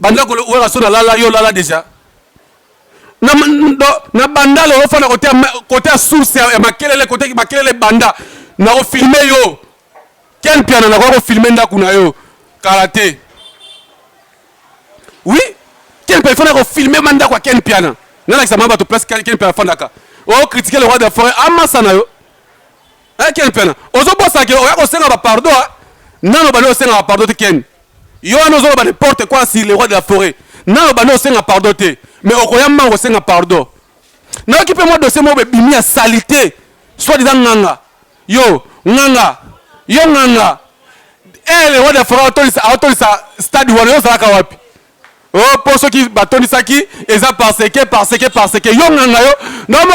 Banda ko où est rasson la yo la déjà. Na banda le ofana côté source ya makelele côté makelele banda na ko filmer yo Ken Piana na ko filmer ndaku na yo karaté oui Ken Piana fana ko filmer manda kwa Ken Piana na la examen ba to place Ken Piana fana ka o critiquer le roi de la forêt amasa na yo Ken Piana ozo bossa ke o ya ko senga ba pardon nano ba no senga pardon te Ken yo no zo ba n'importe quoi si le roi de la forêt nano ba no senga pardon te mais au Koyama, on sait un pardon. N'a occupé moi de ces mots, bimi à salité. Soit disant nganga. Yo, nganga. Yo, nganga. Eh, le roi de la forêt, autorise sa stade où on est au Kawapi. Oh, pour ceux qui bâtonnent ça qui, ils ont parce que. Yo, nganga, yo. Non, mais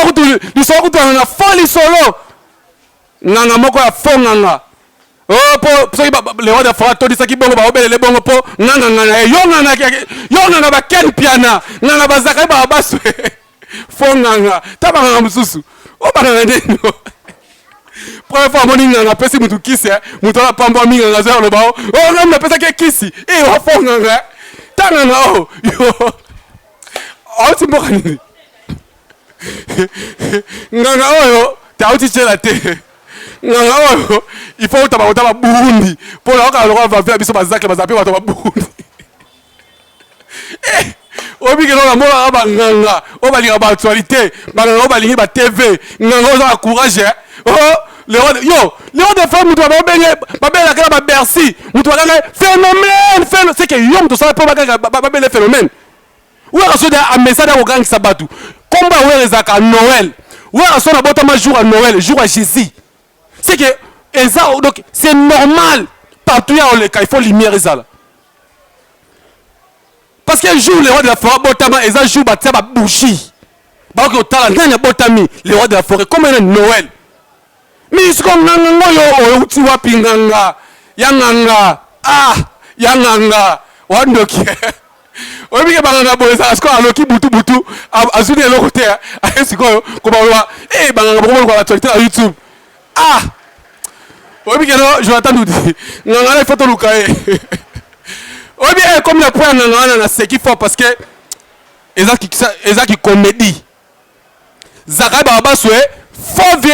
ils sont tous en folie solo. Nganga, moko ya fond nganga. Oh, pour ceux qui le roi de la forêt, autorise ça qui bongo, ba obele le bongo po. Nganga, nganga. Yo, nganga, ba Ken Piana. Nganga, ba zakai, ba baswe. Fond nganga. Taba nganga mususu. Oh, ba nganga ndeno. Première fois, mon nganga, pesi mutu kisi, mutu la pambo mi nganga, zero le bao. Oh, nganga, pesa ke kisi. Eh, wa fond nganga. Ta nganga, oh. Yo. Oh, tu mboka nini. Nganga, oh, yo. Ta uti chela te. Nganga, oh, yo. Il faut utaba Burundi. Pour la oka, le roi va faire biso bazakle, bazape, wataba Burundi. Eh. Obi ke na mola ba nganga o ba linga ba actualité ba nganga o ba lingi ba TV nganga o za courage oh le roi de femmes mutu ba benye ba bela kala ba Bercy mutu ba nganga phénomène c'est que yom to ça pas ba bela phénomène ou est raison de message au gang sabatu combat ou est zaka Noël ou est raison na botama jour à Noël jour à Jésus c'est que et ça donc c'est normal partout ya le il faut lumière ça là. Parce qu'un jour, les rois de la forêt, botama, et un jour, batia ba bougie. Bah, ok, otala, nanya botami, les rois de la forêt, comme un Noël. Mais c'est comme nganga yo, uti wapi nganga, yanganga, yanganga, wandoki. Obi ke banganga bo esa, asko aloki butu, azuni elo côté, ayesi ko ko ba wa, banganga bo ko la actualité à YouTube. Obi ke no, Jonathan nous dit, nganga il faut to lukae. Oui, bien, comme le point dans ce qu'il faut, parce que qui comédie. Zaka Babaswe, faux vieux,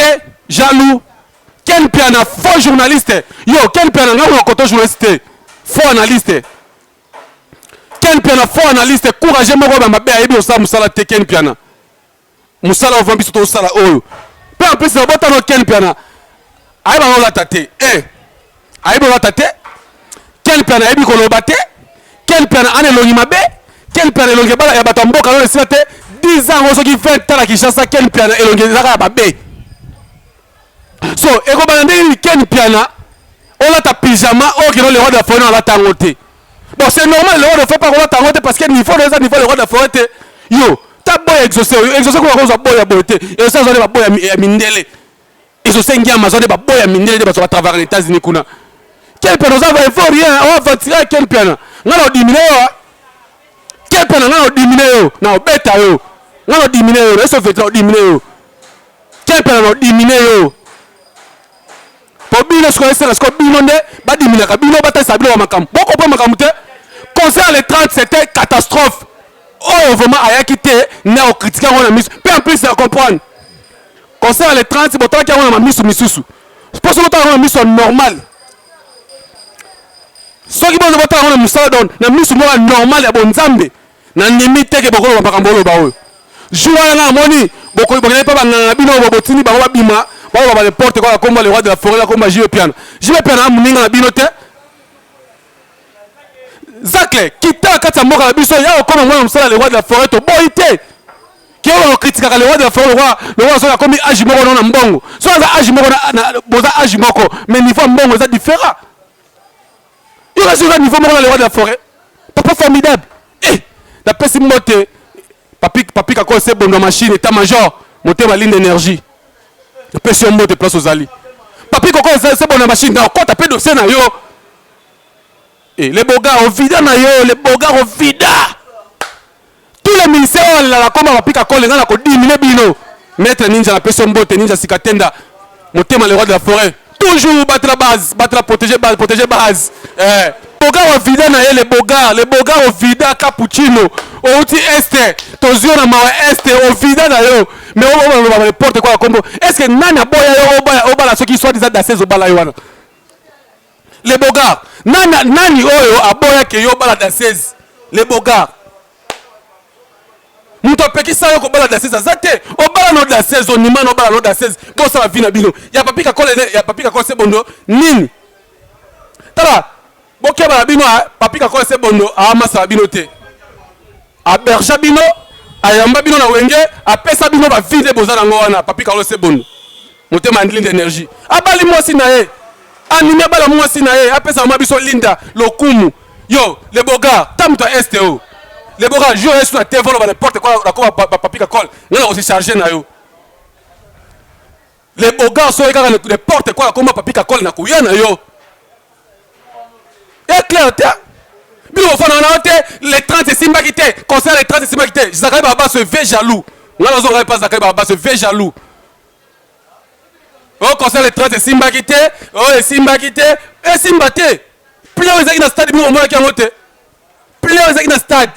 jaloux. Ken Piana, faux journaliste. Yo, Ken Piana, non, on compte journaliste. Faux analyste. Ken Piana, faux analyste. Courageux, moi, ma belle, et bien, ça, Moussala, te Ken Piana. Moussala, on va bien surtout ça, oh. Peu en plus, c'est bon, Ken Piana. Aïe, on va tate. Aïe, on va tate. Ken Piana, ebi kolobate. Ken Piana ane longi mabe. Ken Piana longi bala ya batamboka non esite 10 ans oso ki 20 ans la Kinshasa Ken Piana elongi zaka babe. So eko banande Ken Piana on a ta pyjama o ki no le roi de la forêt la tangote. Bon c'est normal le roi de la forêt pas la tangote parce que niveau de ça niveau le roi de la forêt yo ta boy exaucé ko ko boy ya boyte et ça zo ba boy ya mindele. Exaucé ngi amazon ba boy ya mindele de ba so travailler aux États-Unis kuna. Quel Piana ça va faire rien on va tirer Ken Piana ngalo diminuer yo Ken Piana ngalo diminuer yo na obeta yo ngalo diminuer yo eso fait diminuer yo Ken Piana no diminuer yo pour bino ce que bino nde ba diminuer ka bino bata sabilo wa makam boko pa makam te concert les 30 c'était catastrophe oh vraiment aya kité na o critiquer on a mis peu en plus à comprendre concert les 30 boto ki on a mis misusu pour ce boto on a mis normal. Ce qui est important, c'est que nous sommes normal et bon zambe. Nous sommes limité que beaucoup de gens ne pas. Jouer à la monnaie, beaucoup de gens ne peuvent pas bino botini ba bima, ba le porte quoi comme le roi de la forêt comme jouer piano. Jouer piano amuninga na binote. Zakle, kita kata moka la biso ya comme moi msala le roi de la forêt to boité. Qui on critique le roi de la forêt le roi soit comme agi moko na mbongo. Soit agi moko na boza agi moko, mais niveau mbongo c'est différent. Il reste au niveau de le roi de la forêt. Papa formidable. La peste mote. Papi kako c'est bon dans machine état major. Monter ma ligne d'énergie. La peste mote place aux alliés. papi koko c'est bon na machine na kota pe dossier na yo et les bogards au vida na yo les bogards au vida tous les ministères la koma papi kakole ngana ko diminuer bino maître ninja na peso mbote ninja sikatenda motema le roi de la forêt toujours battre la base protéger base bogards au vida na yo les bogards au vida cappuccino outi este tozio na mawa este au vida na yo mais on va reporter quoi combo est-ce que nani aboya yo obala ceux qui soit des danseuses obala yo wana les bogards nani oyo aboya ke yo bala danseuse les bogards muto pekisa yo ko bala danseuse azate obala no danseuse onima no bala no danseuse bo sa vie na bino ya papika kole se bondo nini tala bokia bala bino papika kole se bondo amasa bino te a berja bino ayamba bino na wenge apesa bino ba vide bozana ngo wana papika kole se bondo motema ndline d'énergie abali mosi na ye anime bala mosi na ye apesa mabiso linda lokumu yo les bogards tamto este o les bogards jo est sur la TV va n'importe quoi la quoi papika kole ngana aussi charger na yo les bogards so eka n'importe quoi comme papika kole na kuya na yo est clair ta bino fana na hote les 30 simba kité concert les 30 simba kité Zakari Baba se fait jaloux ngana zo pas Zakari Baba se fait jaloux. Oh, concert les 30 Simba Kité, oh, Simba Kité, et Simba Té. Plusieurs gens qui dans le stade, ils ont monté. Plusieurs gens qui dans le stade.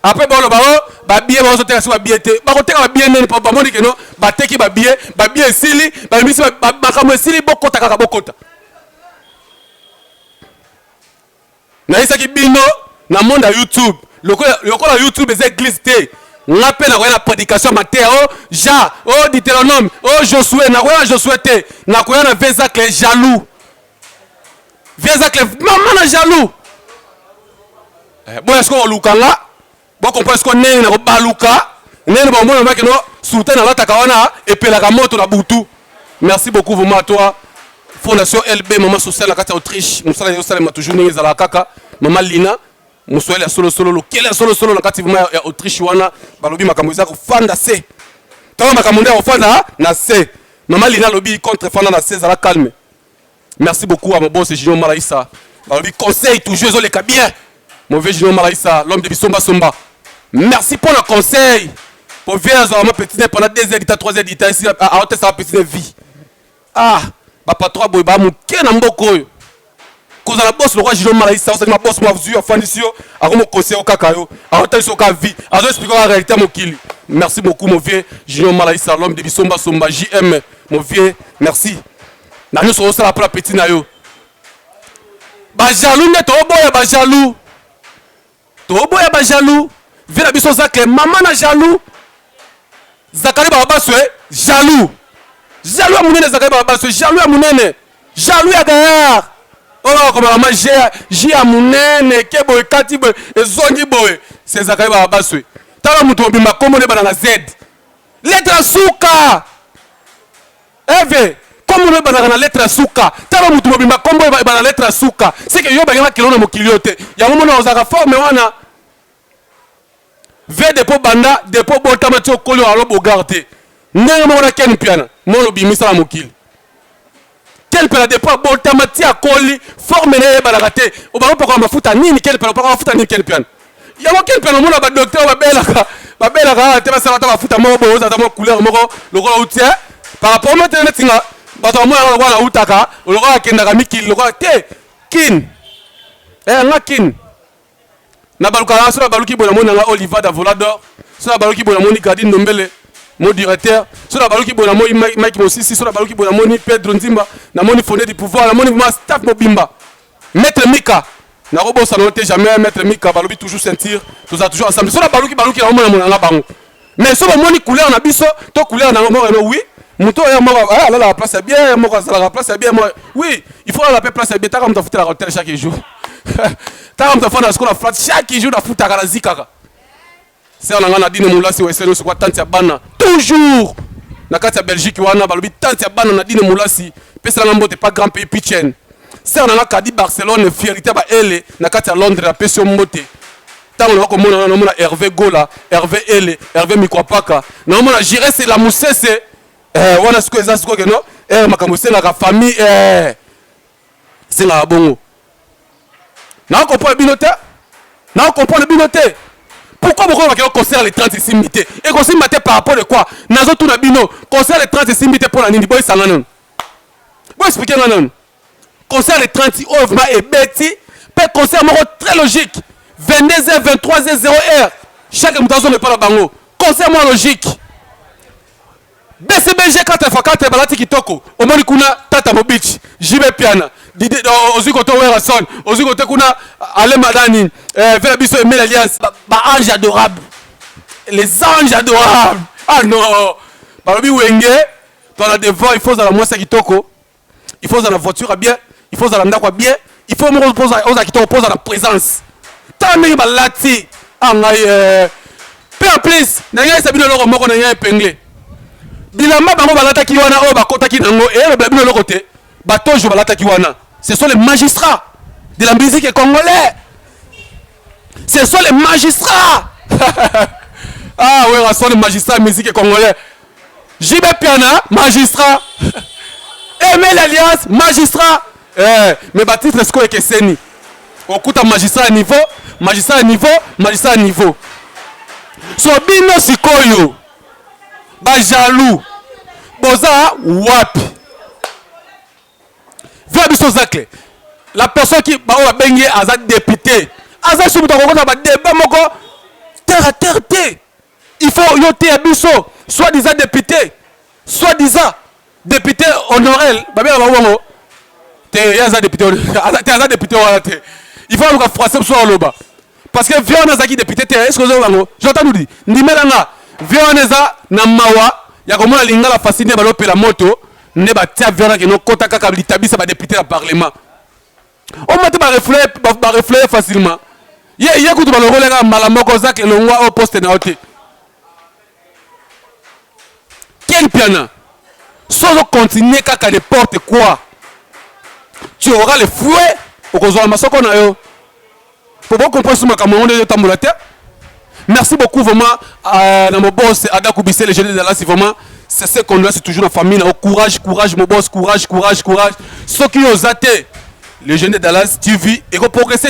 Après, bon, le baron, bah, bien, on se terrasse, bah, bien, bah, on terrasse, bien, pas bon, dit que non, bah, teki, bah, bien, sili, bah, misi, bah, comme sili, bokota, kaka, bokota. Na isa ki bino, na monde à YouTube, le quoi à YouTube, les églises, on appelle la prédication matin oh Deutéronome oh Josué na quoi Josué te na quoi na Vézacle jaloux maman na jaloux bon est-ce qu'on lukanga bon comprendre ce qu'on est na baluka nene ba mona makeno sultan na lataka wana epelaka moto na butu merci beaucoup vraiment à toi fondation LB maman sociale la carte Autriche musala yo sala toujours ningi za kaka maman Lina Muswele solo kele solo na kati vuma ya Autriche wana balobi makambo za ko fanda se tawa makambo nda ofanda na se mama Lina lobi contre fanda na se za la calme merci beaucoup à mon boss Junior Malaïssa balobi conseil toujours zo les bien mon vieux Junior Malaïssa l'homme de Bisomba Somba merci pour le conseil pour faire ça ma petite pendant 2 heures d'ita 3 heures d'ita ici à hôtel ça petite vie ba patron boy ba muke na mboko yo cause la boss le roi Junior Malaïssa c'est ma boss moi vu afandisio a comme conseil au kakayo a hôtel sur ka vie a expliquer la réalité mon kili merci beaucoup mon vieux Junior Malaïssa l'homme de Bisomba Somba JM mon vieux merci na nous sur la petite na yo ba jaloux ne to boya ba jaloux vela biso zake maman na jaloux Zakari Baba Swe jaloux à munene Zakari Baba Swe jaloux à munene jaloux à gayar oh comme maman j'ai à munene kebo kati bo ezongi boy c'est Zakari Baba Swe tala muto bimba kombo ne bana Z lettre suka eve comme on bana na lettre suka tala muto bimba kombo bana lettre suka c'est que yo bangana kilona mokiliote ya mona ozaka forme wana ve depo banda depo botama tio kolio alo bogarde ndenge mona ken piana mono bimisa la mokili ken pela depo botama tia koli forme ne balagate o ba poko mafuta nini ken pela poko mafuta nini ken piana ya mo ken piana mona ba docteur babelaka te ba sala ta mafuta mo bo za ta mo couleur moko lokola utia par rapport mo tene tinga bato mo na wala utaka lokola kenda ka mikili lokola te kin nga kin na baluka so na baluki bona mona nga Oliver da Volador so na baluki bona moni Gadi Ndombele mon directeur so na baluki bona moni Mike Mosisi so na baluki bona moni Pedro Nzimba na moni Fondé du pouvoir na moni ma staff mobimba maître Mika na robo ça n'était jamais maître Mika balobi toujours sentir tout ça toujours ensemble so na baluki na mona nga bango mais so moni couleur na biso to couleur na mo oui muto ya mo là la place est bien mo la place est bien oui il faut la place est bien ta comme ta foutre la hôtel chaque jour ta comme ta fona ce qu'on a flat chaque jour da futa kala zikaka c'est on a dine mulasi wa seno sur quoi tante ya bana toujours na kati ya Belgique wana balobi tante ya bana na dine mulasi pesa na mbote pas grand pays pitchen c'est on a kadi Barcelone fierté ba ele na kati ya Londres la pesa mbote tango na ko mona Hervé Gola Hervé ele Hervé Mikwapaka na mona Jire c'est la Moussese wana siko eza siko que non makambo sengaka famille sengaka bongo na comprendre bino te na comprendre bino te pourquoi beaucoup va concert les 30 simité et concert maté par rapport de quoi nazo tout na bino concert les 30 simité pour la nini boy sanga non boy expliquer non concert les 30 ovma et beti pe concert moko très logique 22h 23h 0h chaque mutazo ne parle bango concert moi logique BCBG 4x4 balati kitoko omoni kuna tata mobich jibe piana dide oziko to werason oziko te kuna ale madani vers biso Emile Alliance ba ange adorable les anges adorables ah non balobi wenge dans la devant il faut za la mwasa kitoko il faut za la voiture bien il faut za la ndako bien il faut mo poser oza kitoko poser la présence tami balati ah ngai peu en plus na ngai sabino loko moko na ngai épinglé bilamba bango balataki wana oyo bakotaki nango et babino loko te batojo balataki wana ce sont les magistrats de la musique congolais ce sont les magistrats ah ouais ce sont les magistrats de la musique congolais JB Piana magistrat Emile Alliance magistrat mais Baptiste Lesco et Kesseni okuta magistrat à niveau magistrat à niveau magistrat à niveau so bino sikoyo ba jaloux boza wapi via biso zakle la personne qui ba o bengi aza député aza subuta ko na ba débat moko terre à terre te il faut yote ya biso soit disant député soit disant député honorel ba bien ba wango te aza député aza député wala te il faut que français soit loba parce que vieux na zaki député te est-ce que vous wango j'entends nous dit ndimelanga vioneza na mawa ya komona lingala fasciné balopela moto ne batia viona ke no kota kaka litabisa ba député na parlement on mate ba refléter facilement ye kutu balokolenga mala moko zak longwa au poste na ote quel piana solo continuer kaka n'importe quoi tu auras le fouet au kozwa masoko na yo pour vous comprendre ce makambo de tambola te. Merci beaucoup vraiment à mon boss Ada Koubissé, les jeunes de Dallas, vraiment c'est ce qu'on doit, c'est toujours la famille. Courage, courage mon boss, courage, courage, courage. Ceux qui ont zaté, les jeunes de Dallas, tu vis et qu'on progresse.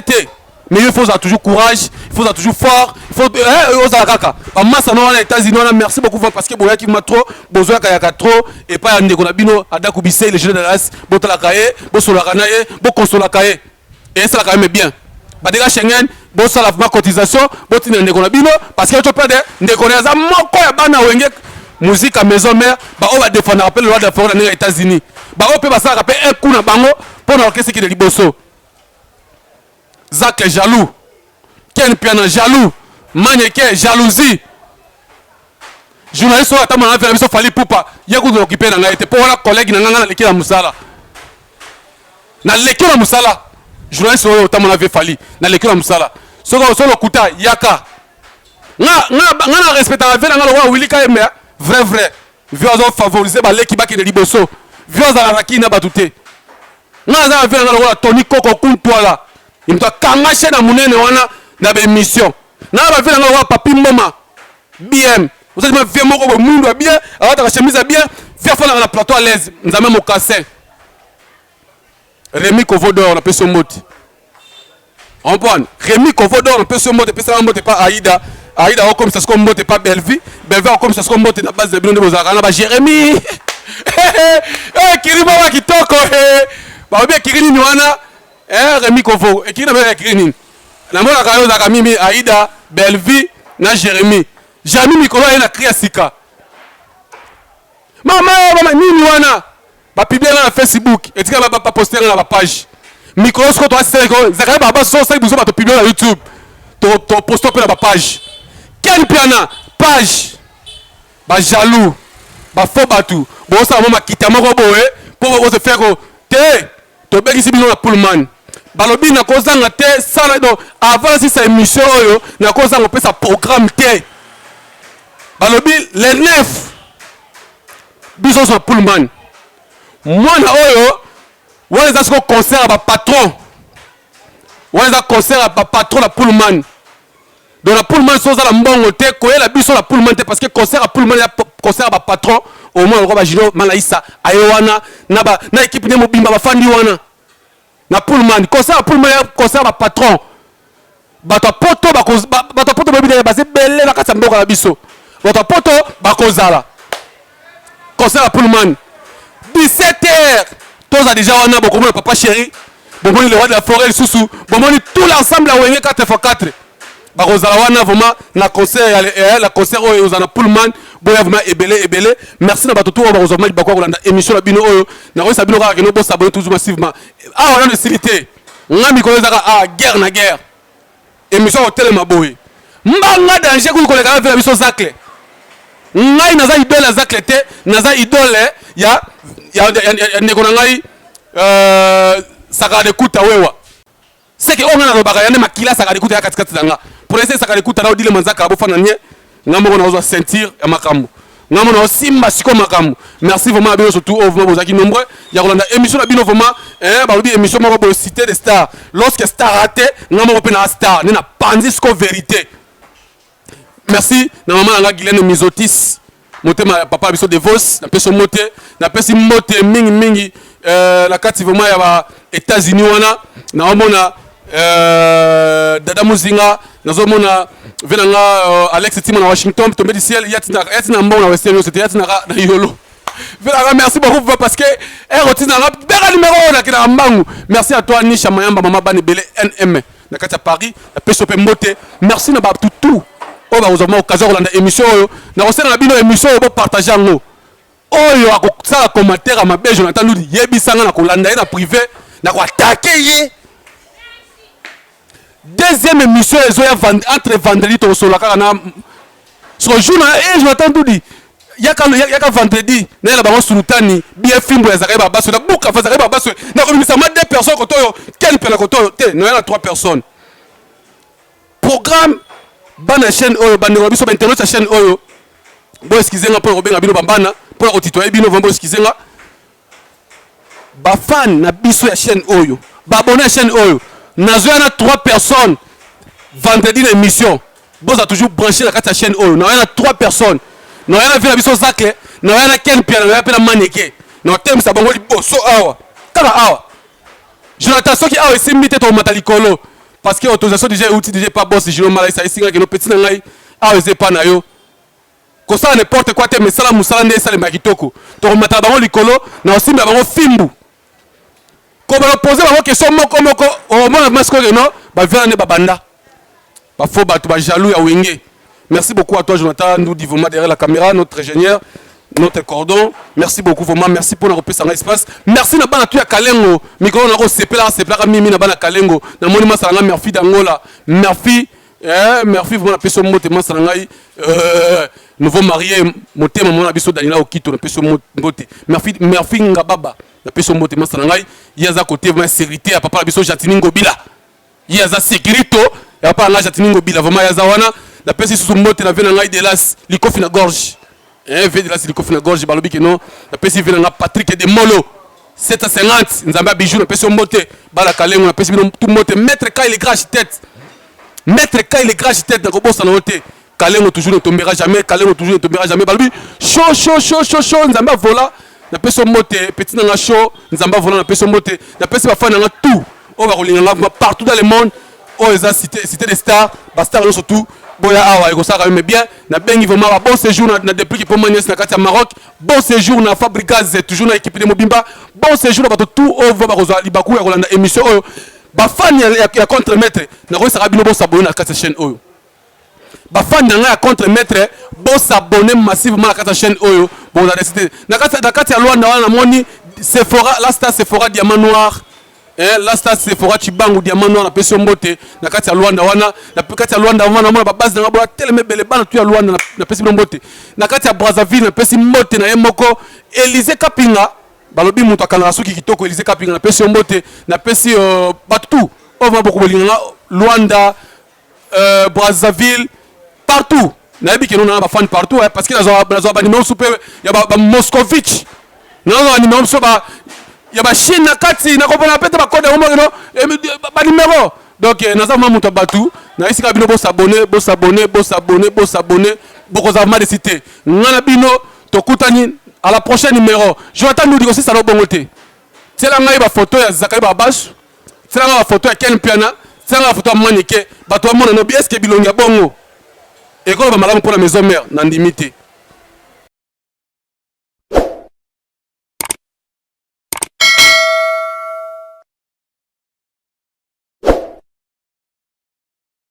Mais il faut toujours courage, il faut toujours fort, il faut oser kaka. Maman ça non les États-Unis, merci beaucoup parce que boya qui m'a trop, besoin kayaka trop et pas ande konabino Ada Koubissé, les jeunes de Dallas, botala kaye, bosola kanaye, bokonsola kaye. Et ça quand même bien. Badega Schengen, bon ça la cotisation, bon tu n'es pas bino parce que tu peux dire ne connais pas mon quoi bana wenge musique à maison mère, bah on va défendre rappel le loi de la forêt des États-Unis. Bah on peut passer à rappeler un coup na bango pour l'orchestre qui est liboso. Zach est jaloux, Ken Piana jaloux, Manieke jalousie. Journaliste à tamana faire mission fali poupa, yaku de occuper na été pour la collègue na ngana l'équipe la musala. Na l'équipe la musala. Journaliste au tamon avait fallu dans l'école à Moussala solo kuta yaka nga respecter la vie nga lo Willy Kaembe vrai vieux ont favorisé ba l'équipe qui de liboso vieux za la kina batute nga za vie nga lo Tony Koko Kuntwala il doit kangashe na munene wana na ba émission na ba vie nga lo Papi Moma BM vous êtes même vieux moko mundu bien alors ta chemise bien vieux fa na plateau à l'aise nzame mo cassin Rémi Kovodor, on appelle ce mot. On prend Rémi Kovodor, on appelle ce mot. Et puis ça, on ne pas Aïda. Aïda, comme ça se commote pas Bellevue. Bellevue, comme ça se commote dans la base de Bruno de Bozarana. Jérémy. Kirima qui toque. Bah, bien Kirini Noana. Rémi Kovo. Et qui n'a pas Kirini. La mort à Kayo Zakamimi, Aïda, Bellevue, na Jérémy. Jérémy Mikolo est la Kriasika. Maman, ni Noana. Ba publier na Facebook et tika ba poster na la page microscope to asser ko zakaya ba so sai buzo ba to publier na YouTube to poster pe na ba page Ken Piana page ba jaloux ba faux batu bo sa mama kitama ko boé pour se faire ko te to beki si bino na pullman balobi na kozanga te sala do avant si sa émission yo na kozanga pe sa programme te balobi les 9 biso so pullman moi na oyo ouais ça ce concert à patron ouais ça concert à patron la Pullman donc la Pullman sont à la mbongo te ko la biso la Pullman te parce que concert à Pullman ya concert à patron au moins le Junior Malaïsa ayowana na équipe ne mobimba bafandi wana na Pullman concert Pullman concert ba patron bato poto babida basé belé na kati mboka na biso bato poto bakozala concert Pullman 17h tous a déjà wana bokomo papa chéri bomoni le roi de la forêt susu bomoni tout l'ensemble à Wenge 4x4 bakozala wana vraiment na concert la concert oyo za na Pullman boya vraiment ebele merci na bato tout bakozoma bakwa kolanda émission la bino oyo na ko sabino ka keno bo s'abonner toujours massivement ah on a de cité ngami ko ezaka guerre na guerre émission hôtel maboye mbanga danger ku ko leka vela biso zacle ngai naza idole zacle te naza idole ya ndeko na ngai saka de kuta wewa c'est que on a robaka yane makila saka de kuta katikati danga pour essayer saka de kuta na odile manzaka bo fana nye ngamo na ozo sentir ya makambo ngamo na simba siko makambo merci vraiment à bino surtout au vraiment bozaki nombreux ya kolanda émission na bino vraiment ba lobi émission moko bo cité des stars lorsque star raté ngamo pe na star na panzi siko vérité merci na maman nga Guylaine Mizotis motema papa biso de Vos na peso moté na pesi moté mingi la kati vraiment ya ba États-Unis wana na omona Dada Muzinga nazomona venanga Alex Timo na Washington tombé du ciel yatina mbona na Western c'était yatina na yolo venanga merci beaucoup parce que rotina na bera numéro na kina mbangu merci à toi Nisha Mayamba mama bani belé NM na kati ya Paris na peso pe moté merci na ba tout o ba ozoma occasion kolanda émission oyo na kosala na bino émission oyo bo partager ngo oyo akosala commentaire à mabe Jonathan Ludi yebisanga na kolanda ye na privé na ko attaquer ye deuxième émission entre vendredi to solo kaka na so journal Jonathan Ludi yaka vendredi na la bango sultani bien fimbo ya zakaiba baso na buka fa zakaiba baso na komisa ma 2 personnes kotoyo quel pela kotoyo te no yana 3 personnes programme bana chaîne oyo bandeko biso ba internet sa chaîne oyo bo excusez nga pour robenga bino bambana pour otitoyer bino vombo excusez nga ba fan na biso ya chaîne oyo ba abonné à chaîne oyo nazoya na 3 personnes vendredi l'émission bo za toujours branché la carte ya chaîne oyo na 3 personnes na yana vila biso zacle na yana ken piano na pela maneke na tem sa bango liboso awa kala awa Jonathan soki awa esimite to matalikolo parce que autorisation déjà outil déjà pas boss Junior Malaïsa isinga que no petit na ngai awa eze pa na yo ko ça n'importe quoi te mais sala musala nde sala makitoko to mata bango likolo na osimba bango fimbu ko ba poser bango question moko au moins masque que non ba vient ne babanda ba faux ba to ba jaloux ya Wenge. Merci beaucoup à toi Jonathan nous dit vraiment derrière la caméra notre ingénieur notre cordon merci beaucoup vraiment merci pour la reprise en espace merci na bana tu ya Kalengo micro na ko sepela mimi na bana Kalengo na moni masala merci d'Angola merci vraiment la personne mote masala ngai nouveau marié motema mona biso Daniela Okito na personne mote merci ngababa na personne mote masala ngai yaza côté vraiment sécurité à papa biso Jatini Ngobila yaza sécurité ya papa nga Jatini Ngobila vraiment yaza wana la personne sous mote na vena ngai de las likofi na gorge de la silicofine na gorge balobi que non la pesi vena Patrick de Molo 750 nzamba bijou na pesi mote bala Kalengo na pesi tout mote maître Kai le crash tête na kobosa na hote Kalengo toujours ne tombera jamais balobi chaud nzamba vola na pesi mote petit na chaud nzamba vola na pesi mote na pesi ba fana na tout on va kolinga partout dans le monde oh eza cité des stars ba stars surtout boya awa ekosaka mais bien na bengi vraiment bon séjour na depuis que pomanies na kati ya Maroc bon séjour na Fabricaz toujours na équipe de Mobimba bon séjour na bato tout over ba kozwa libaku ya kolanda émission oyo ba fan ya contre maître na ko saka bino bo s'abonner na kati ya chaîne oyo ba fan na ya contre maître bo s'abonner massivement na kati ya chaîne oyo bon za décider na kati ya Luanda wana moni Sephora la star Sephora diamant noir la star Sephora Chibangu diamant noir na peso mbote na kati ya Luanda wana na kati ya Luanda wana mona ba base na bola teleme bele bana tu ya Luanda na pesi mbote na kati ya Brazzaville na pesi mbote na yemoko Élysée Kapinga balobi muto akana suki kitoko Élysée Kapinga na pesi mbote na pesi partout on va beaucoup bolinga Luanda Brazzaville partout na bi que nous na ba fan partout parce que la ba numéro super ya ba Moscovitch na ba numéro so ba ya ba Chine na kati na kopona pete ba code mo no ba numéro donc naza ma muto batu na isika bino bo s'abonner boko za ma de cité ngana bino to kutani À la prochaine numéro. Jonathan nous dit aussi ça va bongoté. C'est là nga ba photo ya Zakari Babash. C'est là nga photo ya Ken Piana. C'est là nga photo ya Manike. Ba to mona no bi est-ce que bilonga bongo. Et quand ba malamu pour la maison mère nandimité.